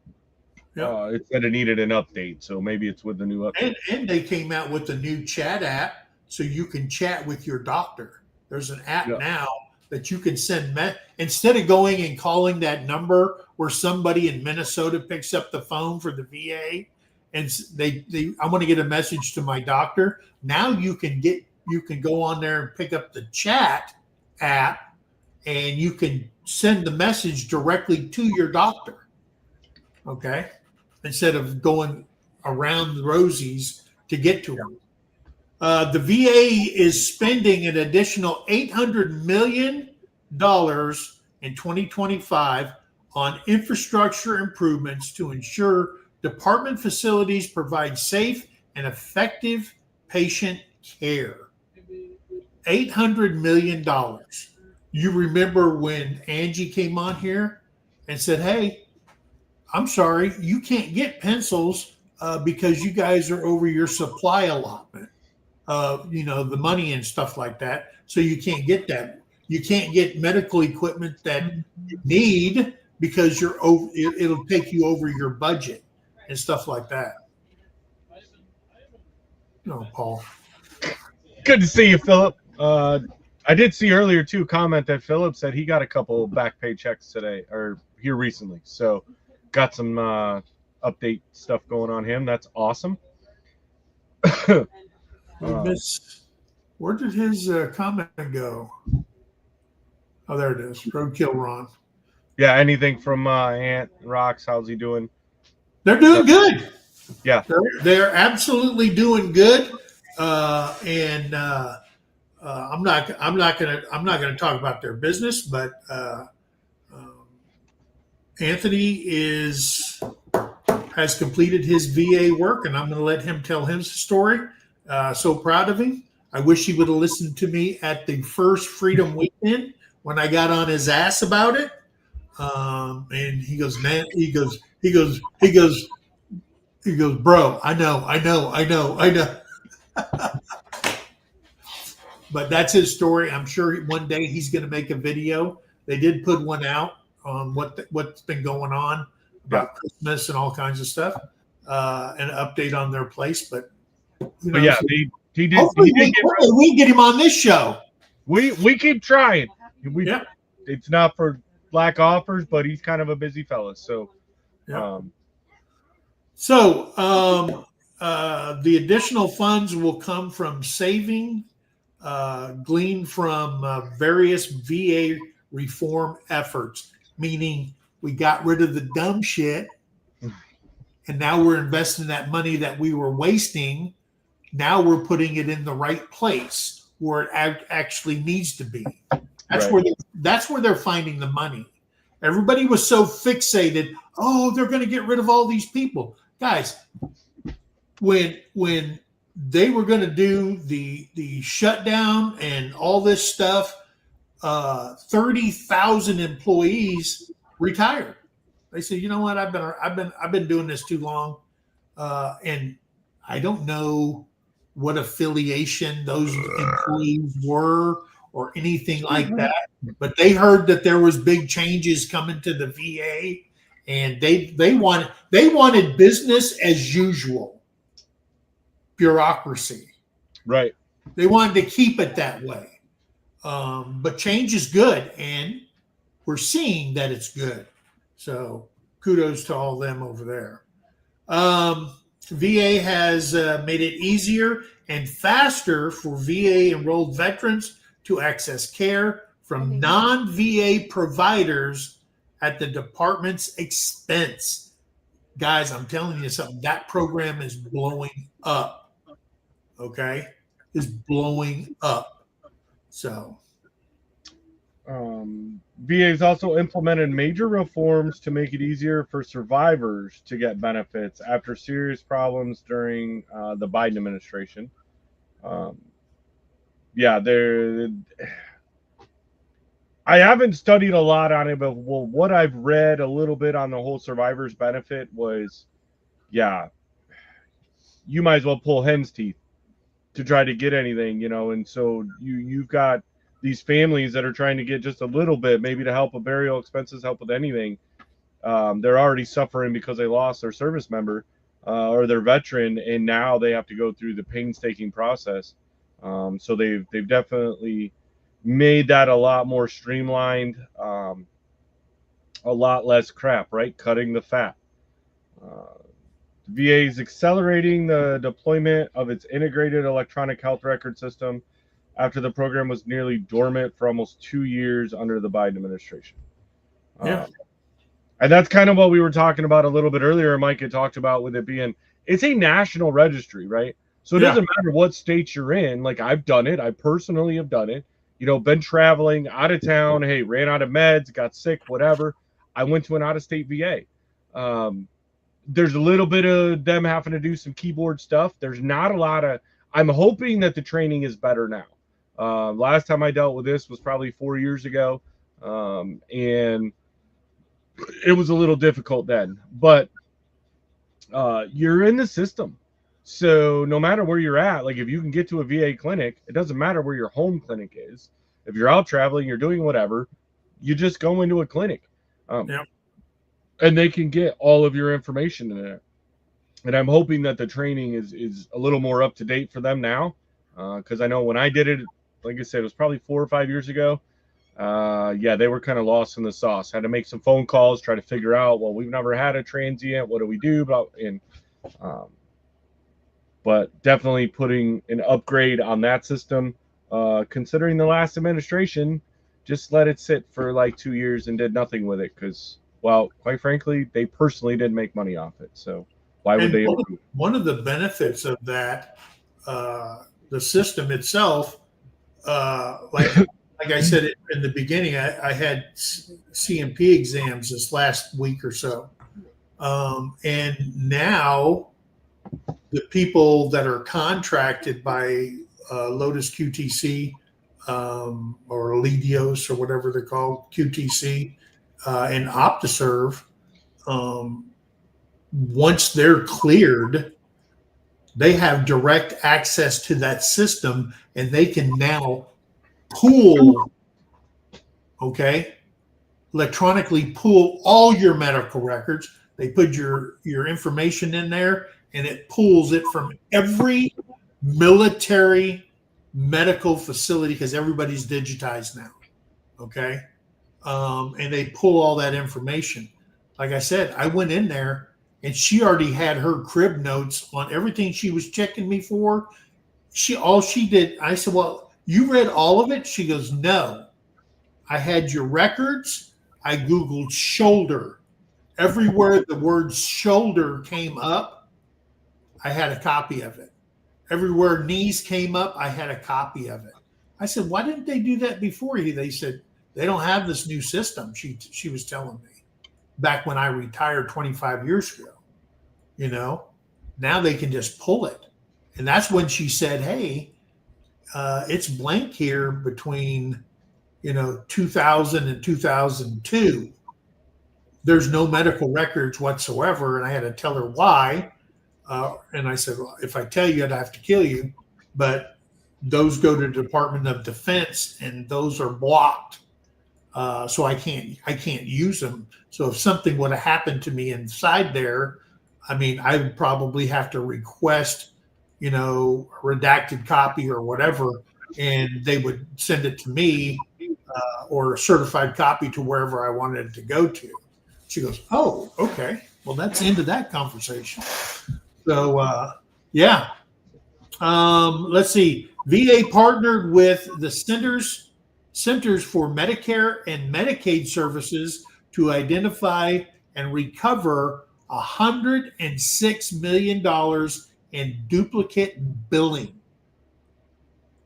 it said it needed an update, so maybe it's with the new update. And they came out with the new chat app, so you can chat with your doctor. There's an app now that you can send instead of going and calling that number where somebody in Minnesota picks up the phone for the VA and I want to get a message to my doctor. Now you can go on there and pick up the chat app, and you can send the message directly to your doctor. Okay, instead of going around the rosies to get to them. The VA is spending an additional $800 million in 2025 on infrastructure improvements to ensure department facilities provide safe and effective patient care. $800 million. You remember when Angie came on here and said, hey, I'm sorry, you can't get pencils because you guys are over your supply allotment. The money and stuff like that. So you can't get that. You can't get medical equipment that you need because it'll take you over your budget and stuff like that. No, Paul. Good to see you, Philip. I did see earlier too comment that Philip said he got a couple back pay checks today or here recently. So got some update stuff going on him. That's awesome. Where did his comment go? Oh, there it is. Roadkill Ron. Yeah, anything from Ant Rocks? How's he doing? They're doing good. Yeah, they're absolutely doing good. I'm not gonna talk about their business, but Anthony has completed his VA work, and I'm going to let him tell his story. So proud of him. I wish he would have listened to me at the first Freedom Weekend when I got on his ass about it. And he goes, man, he goes, bro, I know. But that's his story. I'm sure one day he's going to make a video. They did put one out on what's been going on about Christmas and all kinds of stuff, and an update on their place. But yeah, he did. Hopefully we get him on this show. We keep trying. It's not for lack offers, but he's kind of a busy fella. So, the additional funds will come from saving, gleaned from various VA reform efforts, meaning we got rid of the dumb shit, and now we're investing that money that we were wasting. Now we're putting it in the right place where it actually needs to be. That's where they're finding the money. Everybody was so fixated. Oh, they're going to get rid of all these people, guys. When they were going to do the shutdown and all this stuff, 30,000 employees retired. They said, you know what? I've been doing this too long, and I don't know what affiliation those employees were or anything like that. But they heard that there was big changes coming to the VA, and they wanted business as usual. Bureaucracy. Right. They wanted to keep it that way. But change is good, and we're seeing that it's good. So kudos to all them over there. VA has made it easier and faster for VA enrolled veterans to access care from non-VA providers at the department's expense. Guys, I'm telling you something. That program is blowing up. Okay? Is blowing up. So. VA has also implemented major reforms to make it easier for survivors to get benefits after serious problems during the Biden administration. Yeah, there. I haven't studied a lot on it, but what I've read a little bit on the whole survivor's benefit was, yeah, you might as well pull hen's teeth to try to get anything, and so you've got these families that are trying to get just a little bit, maybe to help with burial expenses, help with anything. They're already suffering because they lost their service member or their veteran, and now they have to go through the painstaking process. So they've definitely made that a lot more streamlined, a lot less crap, right? Cutting the fat. VA is accelerating the deployment of its integrated electronic health record system after the program was nearly dormant for almost 2 years under the Biden administration. Yeah. And that's kind of what we were talking about a little bit earlier. Mike had talked about with it being, it's a national registry, right? So it doesn't matter what state you're in. Like I've done it. I personally have done it. Been traveling out of town. Hey, ran out of meds, got sick, whatever. I went to an out-of-state VA. There's a little bit of them having to do some keyboard stuff. There's not a lot of, I'm hoping that the training is better now. Last time I dealt with this was probably 4 years ago. And it was a little difficult then, but you're in the system. So no matter where you're at, like if you can get to a VA clinic, it doesn't matter where your home clinic is. If you're out traveling, you're doing whatever, you just go into a clinic. And they can get all of your information in there. And I'm hoping that the training is a little more up to date for them now. Because I know when I did it, like I said, it was probably 4 or 5 years ago. They were kind of lost in the sauce. Had to make some phone calls, try to figure out, well, we've never had a transient. What do we do about it? But definitely putting an upgrade on that system, considering the last administration just let it sit for like 2 years and did nothing with it because, well, quite frankly, they personally didn't make money off it. So why would they? One of the benefits of that, the system itself, like I said in the beginning, I had CMP exams this last week or so. And now the people that are contracted by Lotus QTC or Leidos or whatever they're called, QTC and OptiServe, once they're cleared, they have direct access to that system and they can now pool, electronically pool all your medical records. They put your information in there and it pulls it from every military medical facility because everybody's digitized now. And they pull all that information. Like I said, I went in there and she already had her crib notes on everything she was checking me for. All she did, I said, well, you read all of it? She goes, no. I had your records. I Googled shoulder. Everywhere the word shoulder came up, I had a copy of it. Everywhere knees came up, I had a copy of it. I said, why didn't they do that before? They said, they don't have this new system, she was telling me, back when I retired 25 years ago. Now they can just pull it. And that's when she said, hey, it's blank here between 2000 and 2002. There's no medical records whatsoever. And I had to tell her why. And I said, well, if I tell you, I'd have to kill you. But those go to the Department of Defense and those are blocked. So I can't use them. So if something would have happened to me inside there, I would probably have to request, a redacted copy or whatever, and they would send it to me or a certified copy to wherever I wanted it to go to. She goes, oh, okay. Well, that's the end of that conversation. So, let's see. VA partnered with the Centers for Medicare and Medicaid Services to identify and recover $106 million in duplicate billing.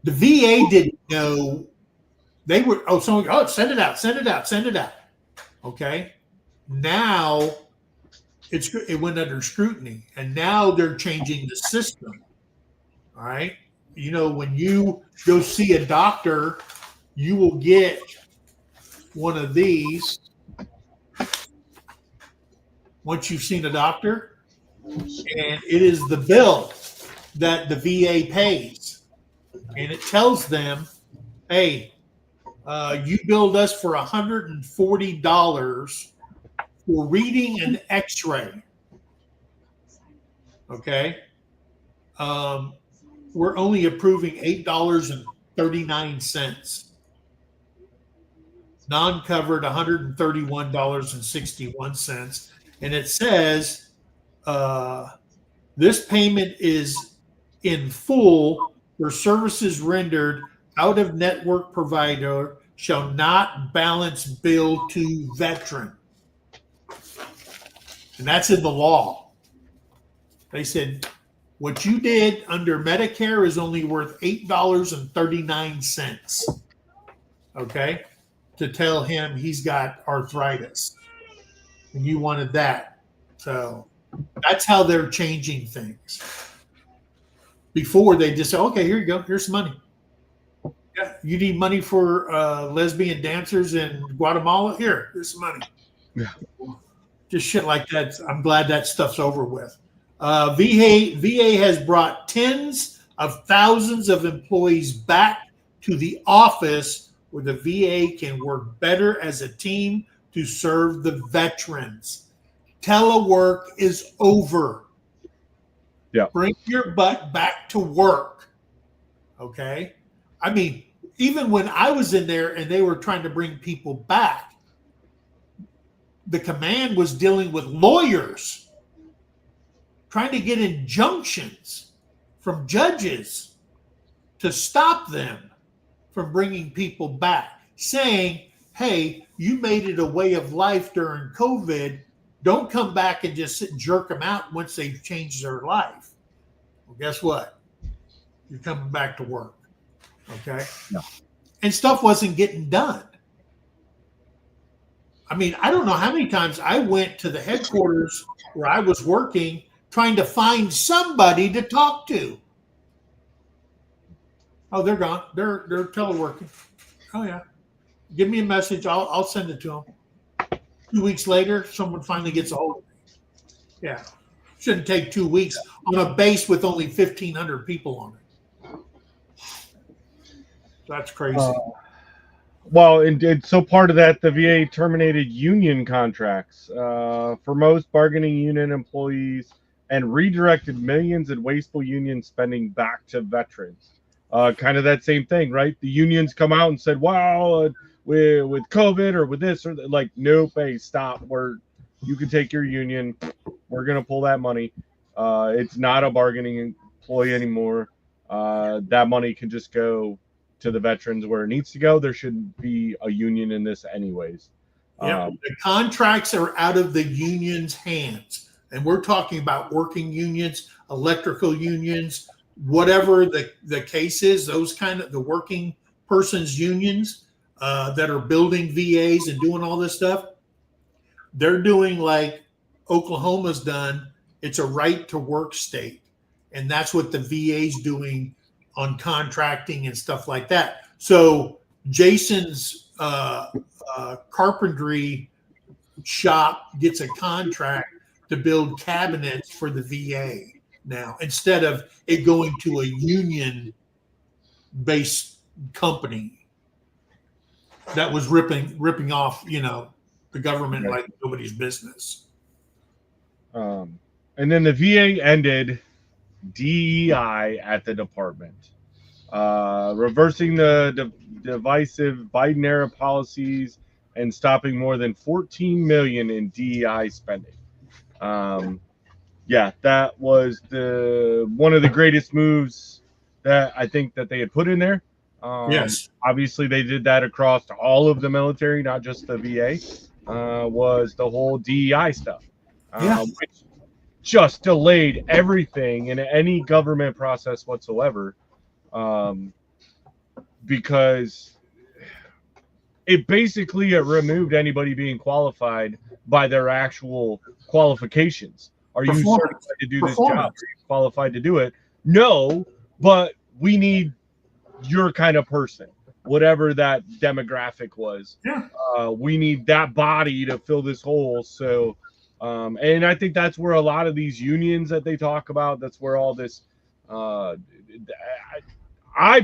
The VA didn't know. They were, send it out. Okay. Now it went under scrutiny and now they're changing the system. All right. when you go see a doctor, you will get one of these once you've seen a doctor, and it is the bill that the VA pays, and it tells them, hey, you billed us for $140 for reading an x-ray. Okay. We're only approving $8.39. Non-covered $131.61. And it says this payment is in full for services rendered out of network provider shall not balance bill to veteran. And that's in the law. They said what you did under Medicare is only worth $8.39. Okay? To tell him he's got arthritis. And you wanted that. So that's how they're changing things. Before they just say, okay, here you go. Here's some money. Yeah, you need money for lesbian dancers in Guatemala? Here's some money. Yeah. Just shit like that. I'm glad that stuff's over with. VA has brought tens of thousands of employees back to the office where the VA can work better as a team to serve the veterans. Telework is over. Yeah. Bring your butt back to work. Okay? I mean, even when I was in there and they were trying to bring people back, the command was dealing with lawyers, trying to get injunctions from judges to stop them from bringing people back, saying, hey, you made it a way of life during COVID. Don't come back and just sit and jerk them out once they've changed their life. Well, guess what? You're coming back to work. Okay? No. And stuff wasn't getting done. I mean, I don't know how many times I went to the headquarters where I was working trying to find somebody to talk to. Oh, they're gone. They're teleworking. Oh, yeah. Give me a message. I'll send it to them. 2 weeks later, someone finally gets a hold of me. Yeah. Shouldn't take 2 weeks on a base with only 1,500 people on it. That's crazy. Well, and so part of that, the VA terminated union contracts for most bargaining unit employees and redirected millions in wasteful union spending back to veterans. Kind of that same thing, right? The unions come out and said, well, with COVID or with this, or like, nope, hey, stop. You can take your union. We're going to pull that money. It's not a bargaining employee anymore. That money can just go to the veterans where it needs to go. There shouldn't be a union in this anyways. Yeah, the contracts are out of the union's hands. And we're talking about working unions, electrical unions, whatever the case is, those kind of the working persons unions that are building VAs and doing all this stuff. They're doing like Oklahoma's done. It's a right to work state. And that's what the VA's doing on contracting and stuff like that. So Jason's carpentry shop gets a contract to build cabinets for the VA now, instead of it going to a union-based company that was ripping off, the government like nobody's business. And then the VA ended DEI at the department, reversing the divisive Biden-era policies and stopping more than $14 million in DEI spending. That was one of the greatest moves that I think that they had put in there. Yes. Obviously, they did that across all of the military, not just the VA. Was the whole DEI stuff, which just delayed everything in any government process whatsoever, because it basically removed anybody being qualified by their actual qualifications. Are you certified to do this job? Are you qualified to do it? No, but we need your kind of person, whatever that demographic was. Yeah. We need that body to fill this hole. So, and I think that's where a lot of these unions that they talk about, that's where all this, I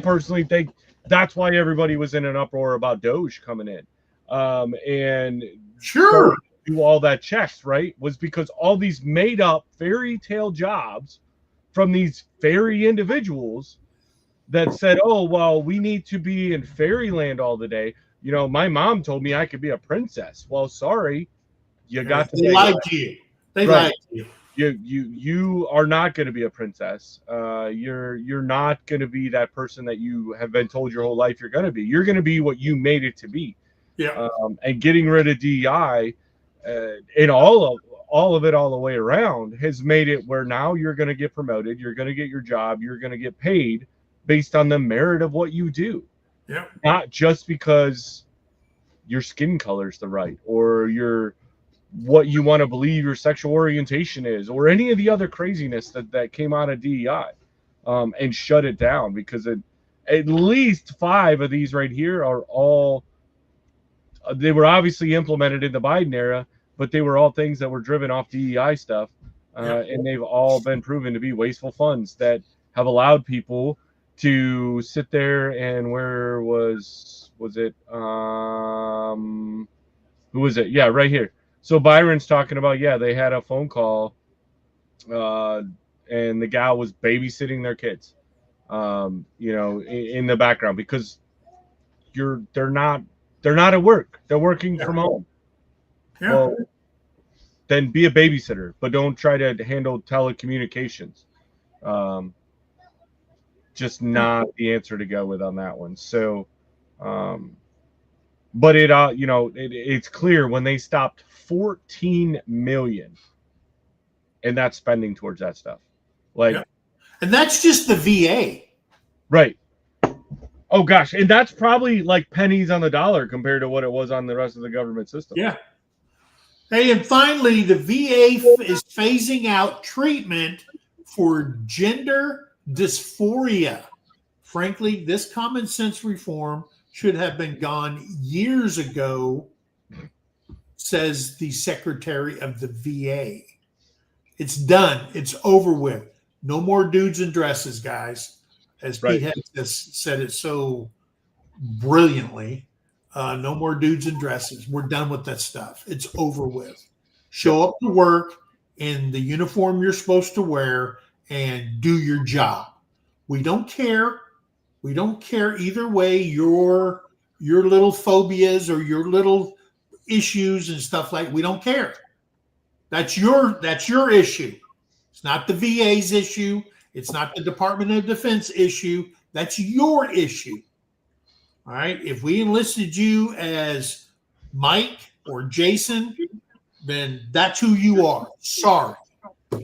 personally think that's why everybody was in an uproar about Doge coming in. And Sure. do all that checks, right? Was because all these made up fairy tale jobs from these fairy individuals that said, oh, well, we need to be in fairyland all the day. You know, my mom told me I could be a princess. Well, sorry, you got to. They lied to you. They lied to you. You are not going to be a princess. You're not going to be that person that you have been told your whole life you're going to be. You're going to be what you made it to be. Yeah. And getting rid of DEI and all of it all the way around has made it where now you're going to get promoted. You're going to get your job. You're going to get paid based on the merit of what you do. Yeah. Not just because your skin color's the right or your what you want to believe your sexual orientation is or any of the other craziness that came out of DEI and shut it down, because at least 5 of these right here are all they were obviously implemented in the Biden era, but they were all things that were driven off DEI stuff. And they've all been proven to be wasteful funds that have allowed people to sit there and where was it? Who was it? Yeah, right here. So Byron's talking about, they had a phone call and the gal was babysitting their kids, in the background because they're not at work. They're working from home. Yeah. Well, then be a babysitter, but don't try to handle telecommunications. Just not the answer to go with on that one. So, but it's clear when they stopped 14 million and that's spending towards that stuff. And that's just the VA. Right. Oh gosh. And that's probably like pennies on the dollar compared to what it was on the rest of the government system. Yeah. Hey, and finally, the VA is phasing out treatment for gender dysphoria. Frankly, this common sense reform should have been gone years ago, says the Secretary of the VA. It's done. It's over with. No more dudes in dresses, guys. As Pete has said it so brilliantly. No more dudes in dresses. We're done with that stuff. It's over with. Show up to work in the uniform you're supposed to wear and do your job. We don't care. We don't care either way your little phobias or your little issues and stuff like. We don't care. That's your issue. It's not the VA's issue. It's not the Department of Defense issue. That's your issue. All right. If we enlisted you as Mike or Jason, then that's who you are. Sorry.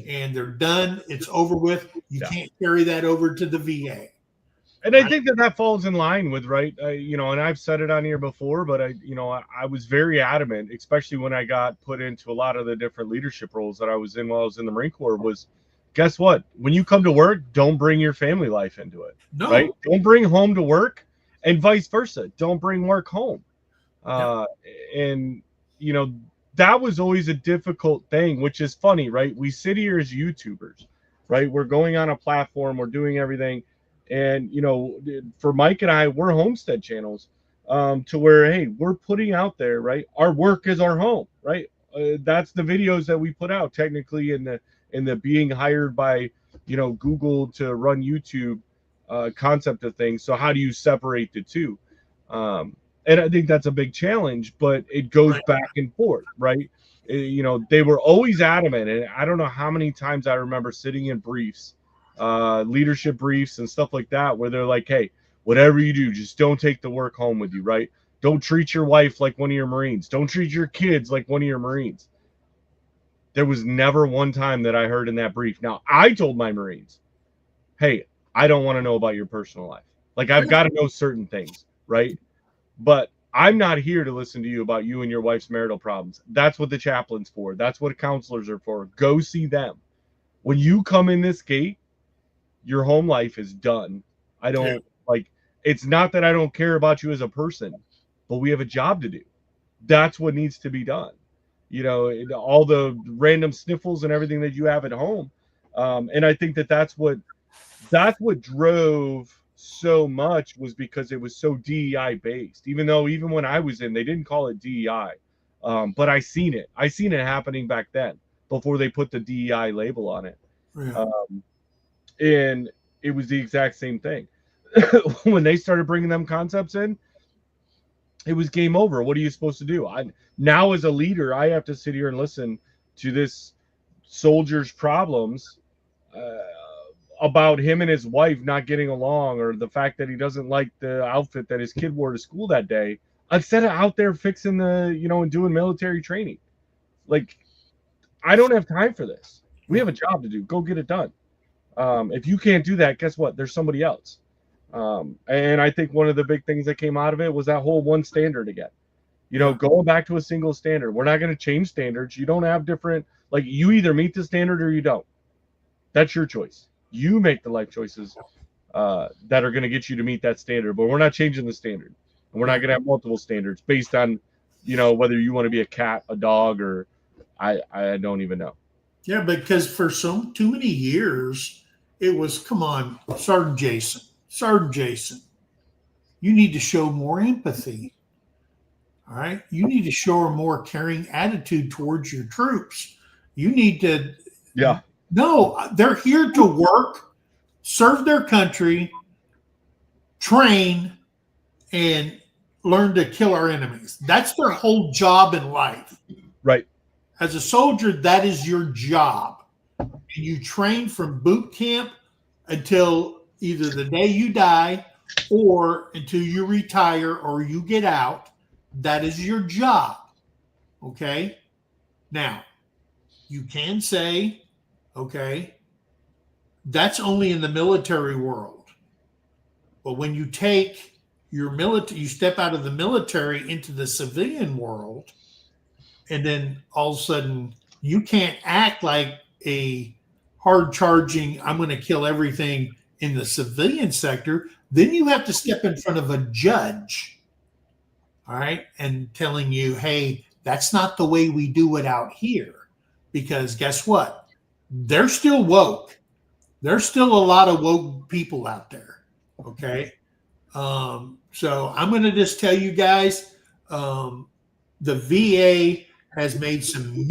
And they're done. It's over with. You can't carry that over to the VA. And I think that falls in line with, and I've said it on here before, but I was very adamant, especially when I got put into a lot of the different leadership roles that I was in while I was in the Marine Corps was, guess what? When you come to work, don't bring your family life into it. No. Right? Don't bring home to work. And vice versa. Don't bring work home. And, that was always a difficult thing, which is funny, right? We sit here as YouTubers, right? We're going on a platform. We're doing everything. And, for Mike and I, we're homestead channels to where, hey, we're putting out there, right? Our work is our home, right? That's the videos that we put out technically in the being hired by, Google to run YouTube concept of things. So how do you separate the two? And I think that's a big challenge, but it goes back and forth, right? They were always adamant, and I don't know how many times I remember sitting in briefs, leadership briefs and stuff like that, where they're like, hey, whatever you do, just don't take the work home with you, right? Don't treat your wife like one of your Marines. Don't treat your kids like one of your Marines. There was never one time that I heard in that brief. Now, I told my Marines, hey, I don't want to know about your personal life. Like, I've got to know certain things, right? But I'm not here to listen to you about you and your wife's marital problems. That's what the chaplain's for. That's what counselors are for. Go see them. When you come in this gate, your home life is done. I don't like, it's not that I don't care about you as a person, but we have a job to do. That's what needs to be done. All the random sniffles and everything that you have at home. And I think that's what drove so much, was because it was so DEI based. Even when I was in, they didn't call it DEI. But I seen it happening back then before they put the DEI label on it. Yeah. And it was the exact same thing. When they started bringing them concepts in, it was game over. What are you supposed to do? Now as a leader, I have to sit here and listen to this soldier's problems about him and his wife not getting along, or the fact that he doesn't like the outfit that his kid wore to school that day, instead of out there fixing and doing military training. Like, I don't have time for this. We have a job to do. Go get it done. If you can't do that, guess what? There's somebody else. And I think one of the big things that came out of it was that whole one standard again. Going back to a single standard. We're not going to change standards. You don't have different, like, you either meet the standard or you don't. That's your choice. You make the life choices that are going to get you to meet that standard, but we're not changing the standard. And we're not going to have multiple standards based on, whether you want to be a cat, a dog, or I don't even know. Yeah, because for too many years, it was, come on, Sergeant Jason, you need to show more empathy. All right. You need to show a more caring attitude towards your troops. You need to. Yeah. No, they're here to work, serve their country, train, and learn to kill our enemies. That's their whole job in life. Right. As a soldier, that is your job. And you train from boot camp until either the day you die or until you retire or you get out. That is your job. Okay? Now, you can say, okay, that's only in the military world. But when you take you step out of the military into the civilian world, and then all of a sudden you can't act like a hard charging, I'm going to kill everything in the civilian sector. Then you have to step in front of a judge, all right, and telling you, hey, that's not the way we do it out here. Because guess what? They're still woke. There's still a lot of woke people out there. Okay. So I'm going to just tell you guys, the VA has made some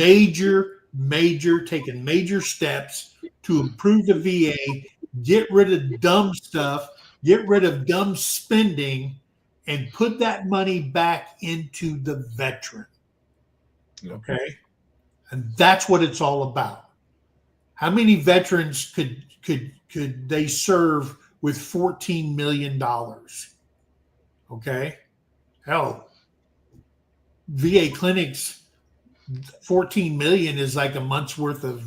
taken major steps to improve the VA, get rid of dumb stuff, get rid of dumb spending, and put that money back into the veteran. Okay. And that's what it's all about. How many veterans could they serve with $14 million? Okay. Hell, VA clinics, 14 million is like a month's worth of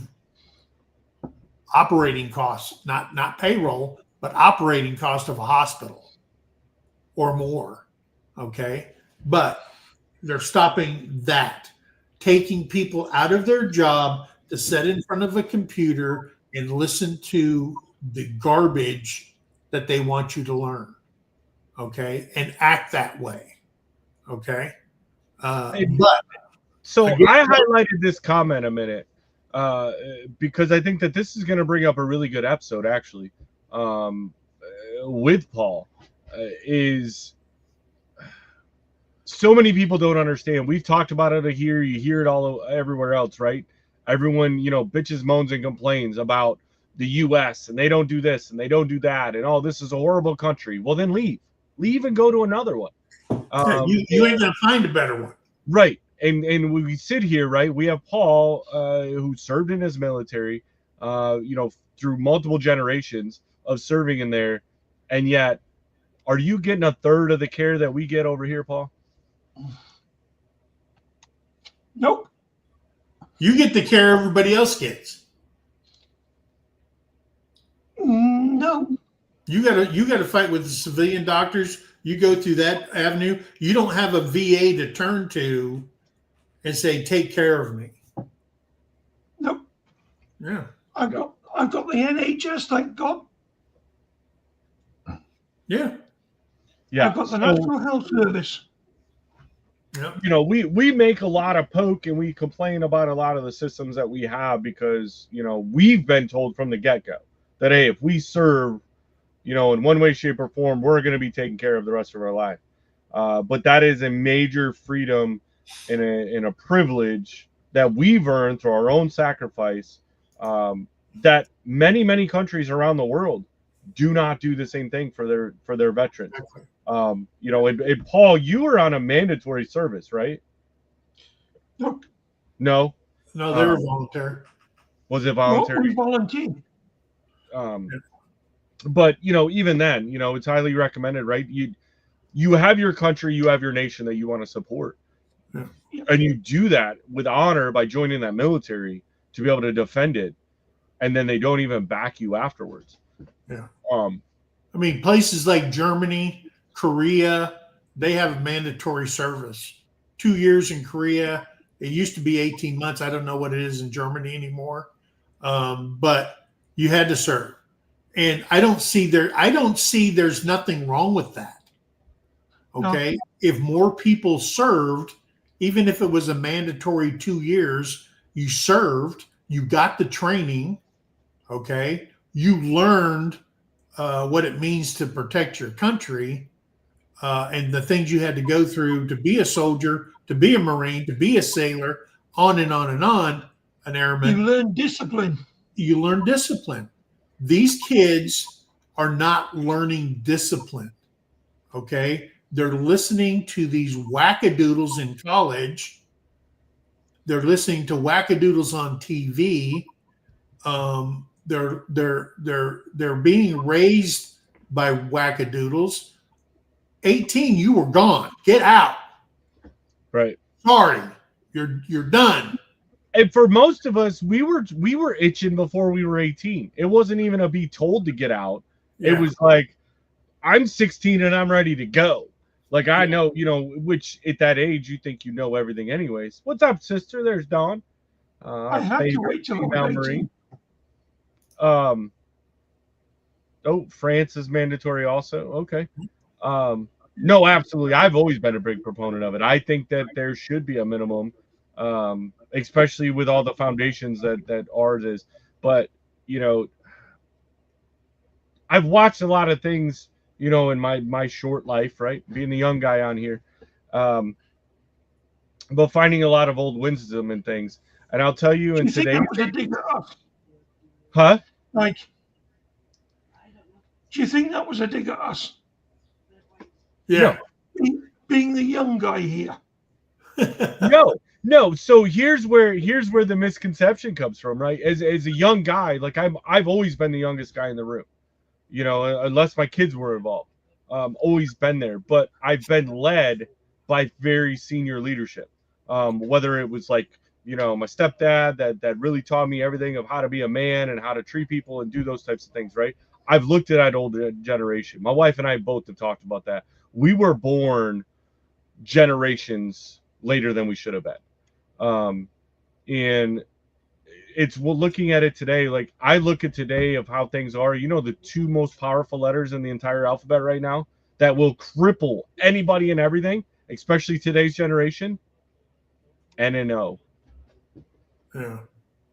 operating costs, not payroll, but operating cost of a hospital or more. Okay. But they're stopping that, taking people out of their job to sit in front of a computer and listen to the garbage that they want you to learn. Okay. And act that way. Okay. So I highlighted this comment a minute because I think that this is going to bring up a really good episode, actually, with Paul. Is so many people don't understand. We've talked about it here. You hear it all everywhere else, right? Everyone, bitches, moans, and complains about the U.S. and they don't do this and they don't do that, and this is a horrible country. Well, then leave and go to another one. You ain't gonna find a better one, right? And we sit here, right? We have Paul, who served in his military, through multiple generations of serving in there, and yet, are you getting a third of the care that we get over here, Paul? Nope. You get the care everybody else gets. No. You gotta fight with the civilian doctors. You go through that avenue. You don't have a VA to turn to and say, "Take care of me." Nope. Yeah. I've got the NHS, thank God. Yeah. Yeah. I've got the So, National Health Service. Yeah. you know, we make a lot of poke and we complain about a lot of the systems that we have because, you know, we've been told from the get-go that, hey, if we serve, you know, in one way, shape, or form, we're going to be taken care of the rest of our life. But that is a major freedom and a privilege that we've earned through our own sacrifice, that many countries around the world do not do the same thing for their veterans. Exactly. You know, and Paul, you were on a mandatory service, right? Look, No. No, they were voluntary. Was it well, voluntary? we volunteered. But you know, even then, you know, it's highly recommended, right? You have your country, you have your nation that you want to support, Yeah. and you do that with honor by joining that military to be able to defend it, and then they don't even back you afterwards. Yeah. I mean, places like Germany, Korea, they have a mandatory service. 2 years in Korea. It used to be 18 months. I don't know what it is in Germany anymore. But you had to serve. And I don't see there's nothing wrong with that. Okay. No. If more people served, even if it was a mandatory 2 years, you served, you got the training. Okay. You learned what it means to protect your country, and the things you had to go through to be a soldier, to be a Marine, to be a sailor, on and on and on, an airman. You learn discipline. You learn discipline. These kids are not learning discipline, okay? They're listening to these wackadoodles in college. They're listening to wackadoodles on TV. They're being raised by wackadoodles. 18, you were gone. Get out. Right. Sorry, you're done. And for most of us, we were itching before we were 18. It wasn't even a be told to get out. Yeah. It was like, I'm 16 and I'm ready to go. Like, I know, you know, which at that age, you think you know everything anyways. What's up, sister? There's Dawn. I have to wait till I'm 18. Oh, France is mandatory also. Okay. No, absolutely. I've always been a big proponent of it. I think that there should be a minimum, especially with all the foundations that ours is. But, you know, I've watched a lot of things, you know, in my short life, right? Being the young guy on here, but finding a lot of old wisdom and things. And I'll tell you, in today's that was a dig at us? Huh? Like, do you think that was a dig at us? Yeah. Being the young guy here. No. So here's where the misconception comes from, right? As a young guy, like I've always been the youngest guy in the room, you know, unless my kids were involved. Always been there, but I've been led by very senior leadership. Whether it was like, you know, my stepdad that really taught me everything of how to be a man and how to treat people and do those types of things, right? I've looked at that older generation. My wife and I both have talked about that. We were born generations later than we should have been. And it's looking at it today, like I look at today of how things are, you know, the two most powerful letters in the entire alphabet right now that will cripple anybody and everything, especially today's generation, N and O. Yeah.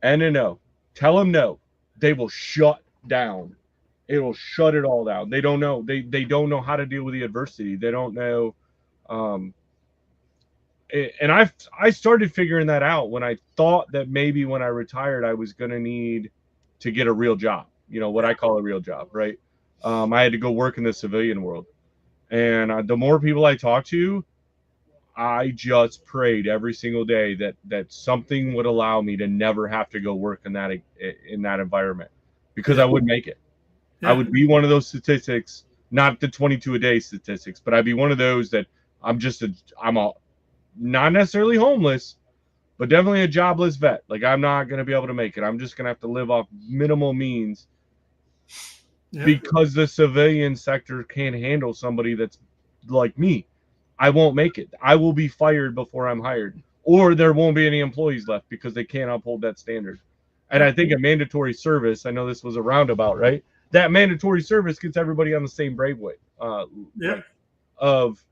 N and O. Tell them no. They will shut down. It will shut it all down. They don't know. They don't know how to deal with the adversity. They don't know. And I started figuring that out when I thought that maybe when I retired, I was going to need to get a real job, you know, what I call a real job, right? I had to go work in the civilian world. And the more people I talked to, I just prayed every single day that something would allow me to never have to go work in that environment, because I wouldn't make it. Yeah. I would be one of those statistics, not the 22 a day statistics, but I'd be one of those that I'm not necessarily homeless, but definitely a jobless vet. Like, I'm not going to be able to make it. I'm just going to have to live off minimal means because the civilian sector can't handle somebody that's like me. I won't make it. I will be fired before I'm hired, or there won't be any employees left because they can't uphold that standard. And I think a mandatory service, I know this was a roundabout, right? that mandatory service gets everybody on the same brainwave. Yeah. Of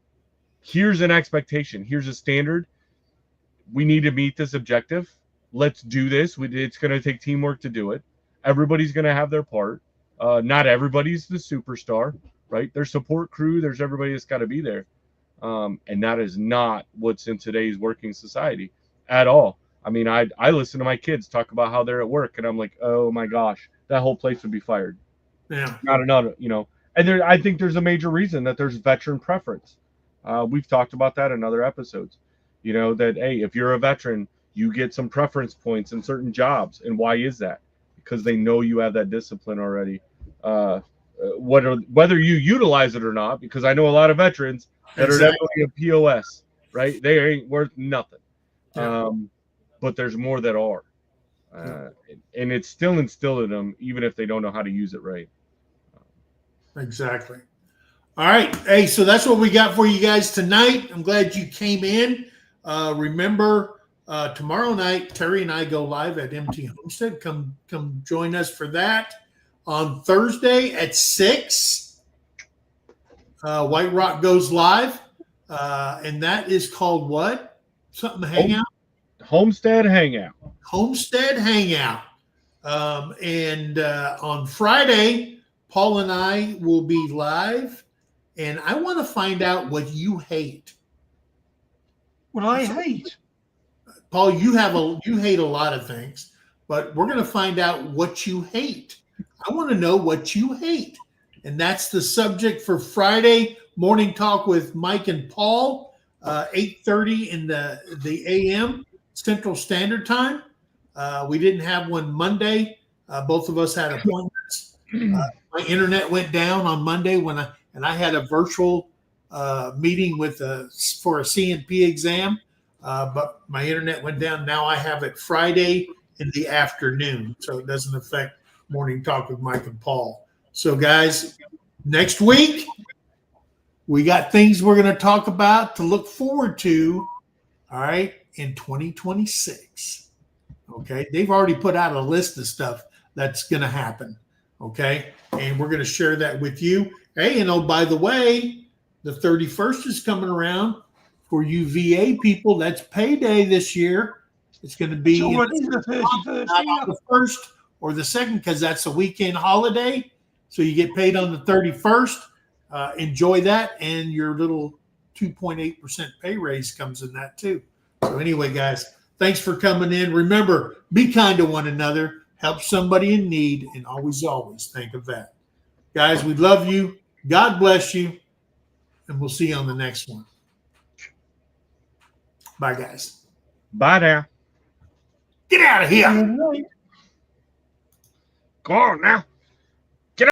here's an expectation, here's a standard. We need to meet this objective. Let's do this. It's going to take teamwork to do it. Everybody's going to have their part. Not everybody's the superstar, right? There's support crew. There's everybody that's got to be there. And that is not what's in today's working society at all. I mean, I listen to my kids talk about how they're at work, and I'm like, oh my gosh, that whole place would be fired. Yeah. Not another, And I think there's a major reason that there's veteran preference. We've talked about that in other episodes. That, hey, if you're a veteran, you get some preference points in certain jobs. And why is that? Because they know you have that discipline already. Whether you utilize it or not, because I know a lot of veterans that are definitely a POS, right? They ain't worth nothing. Yeah. But there's more that are. And it's still instilled in them, even if they don't know how to use it right. Exactly. All right. Hey, so that's what we got for you guys tonight. I'm glad you came in. Remember, tomorrow night, Terry and I go live at MT Homestead. Come join us for that. On Thursday at 6, White Rock goes live. And that is called what? Something Hangout? Homestead Hangout. Homestead Hangout. And on Friday, Paul and I will be live. And I want to find out what you hate. What I hate. Paul, you hate a lot of things, but we're going to find out what you hate. I want to know what you hate. And that's the subject for Friday morning talk with Mike and Paul, 8:30 in the a.m. Central Standard Time. We didn't have one Monday. Both of us had appointments. My internet went down on Monday and I had a virtual meeting for a CNP exam, but my internet went down. Now I have it Friday in the afternoon, so it doesn't affect morning talk with Mike and Paul. So guys, next week we got things we're going to talk about to look forward to. All right, in 2026. Okay, they've already put out a list of stuff that's going to happen. Okay, and we're going to share that with you. Hey, by the way, the 31st is coming around for you VA people. That's payday this year. It's going to be So the 31st, not on the 1st or the 2nd, because that's a weekend holiday. So you get paid on the 31st. Enjoy that, and your little 2.8% pay raise comes in that too. So anyway, guys, thanks for coming in. Remember, be kind to one another. Help somebody in need, and always think of that. Guys, we love you. God bless you, and we'll see you on the next one. Bye, guys. Bye now. Get out of here. Good night. Go on now.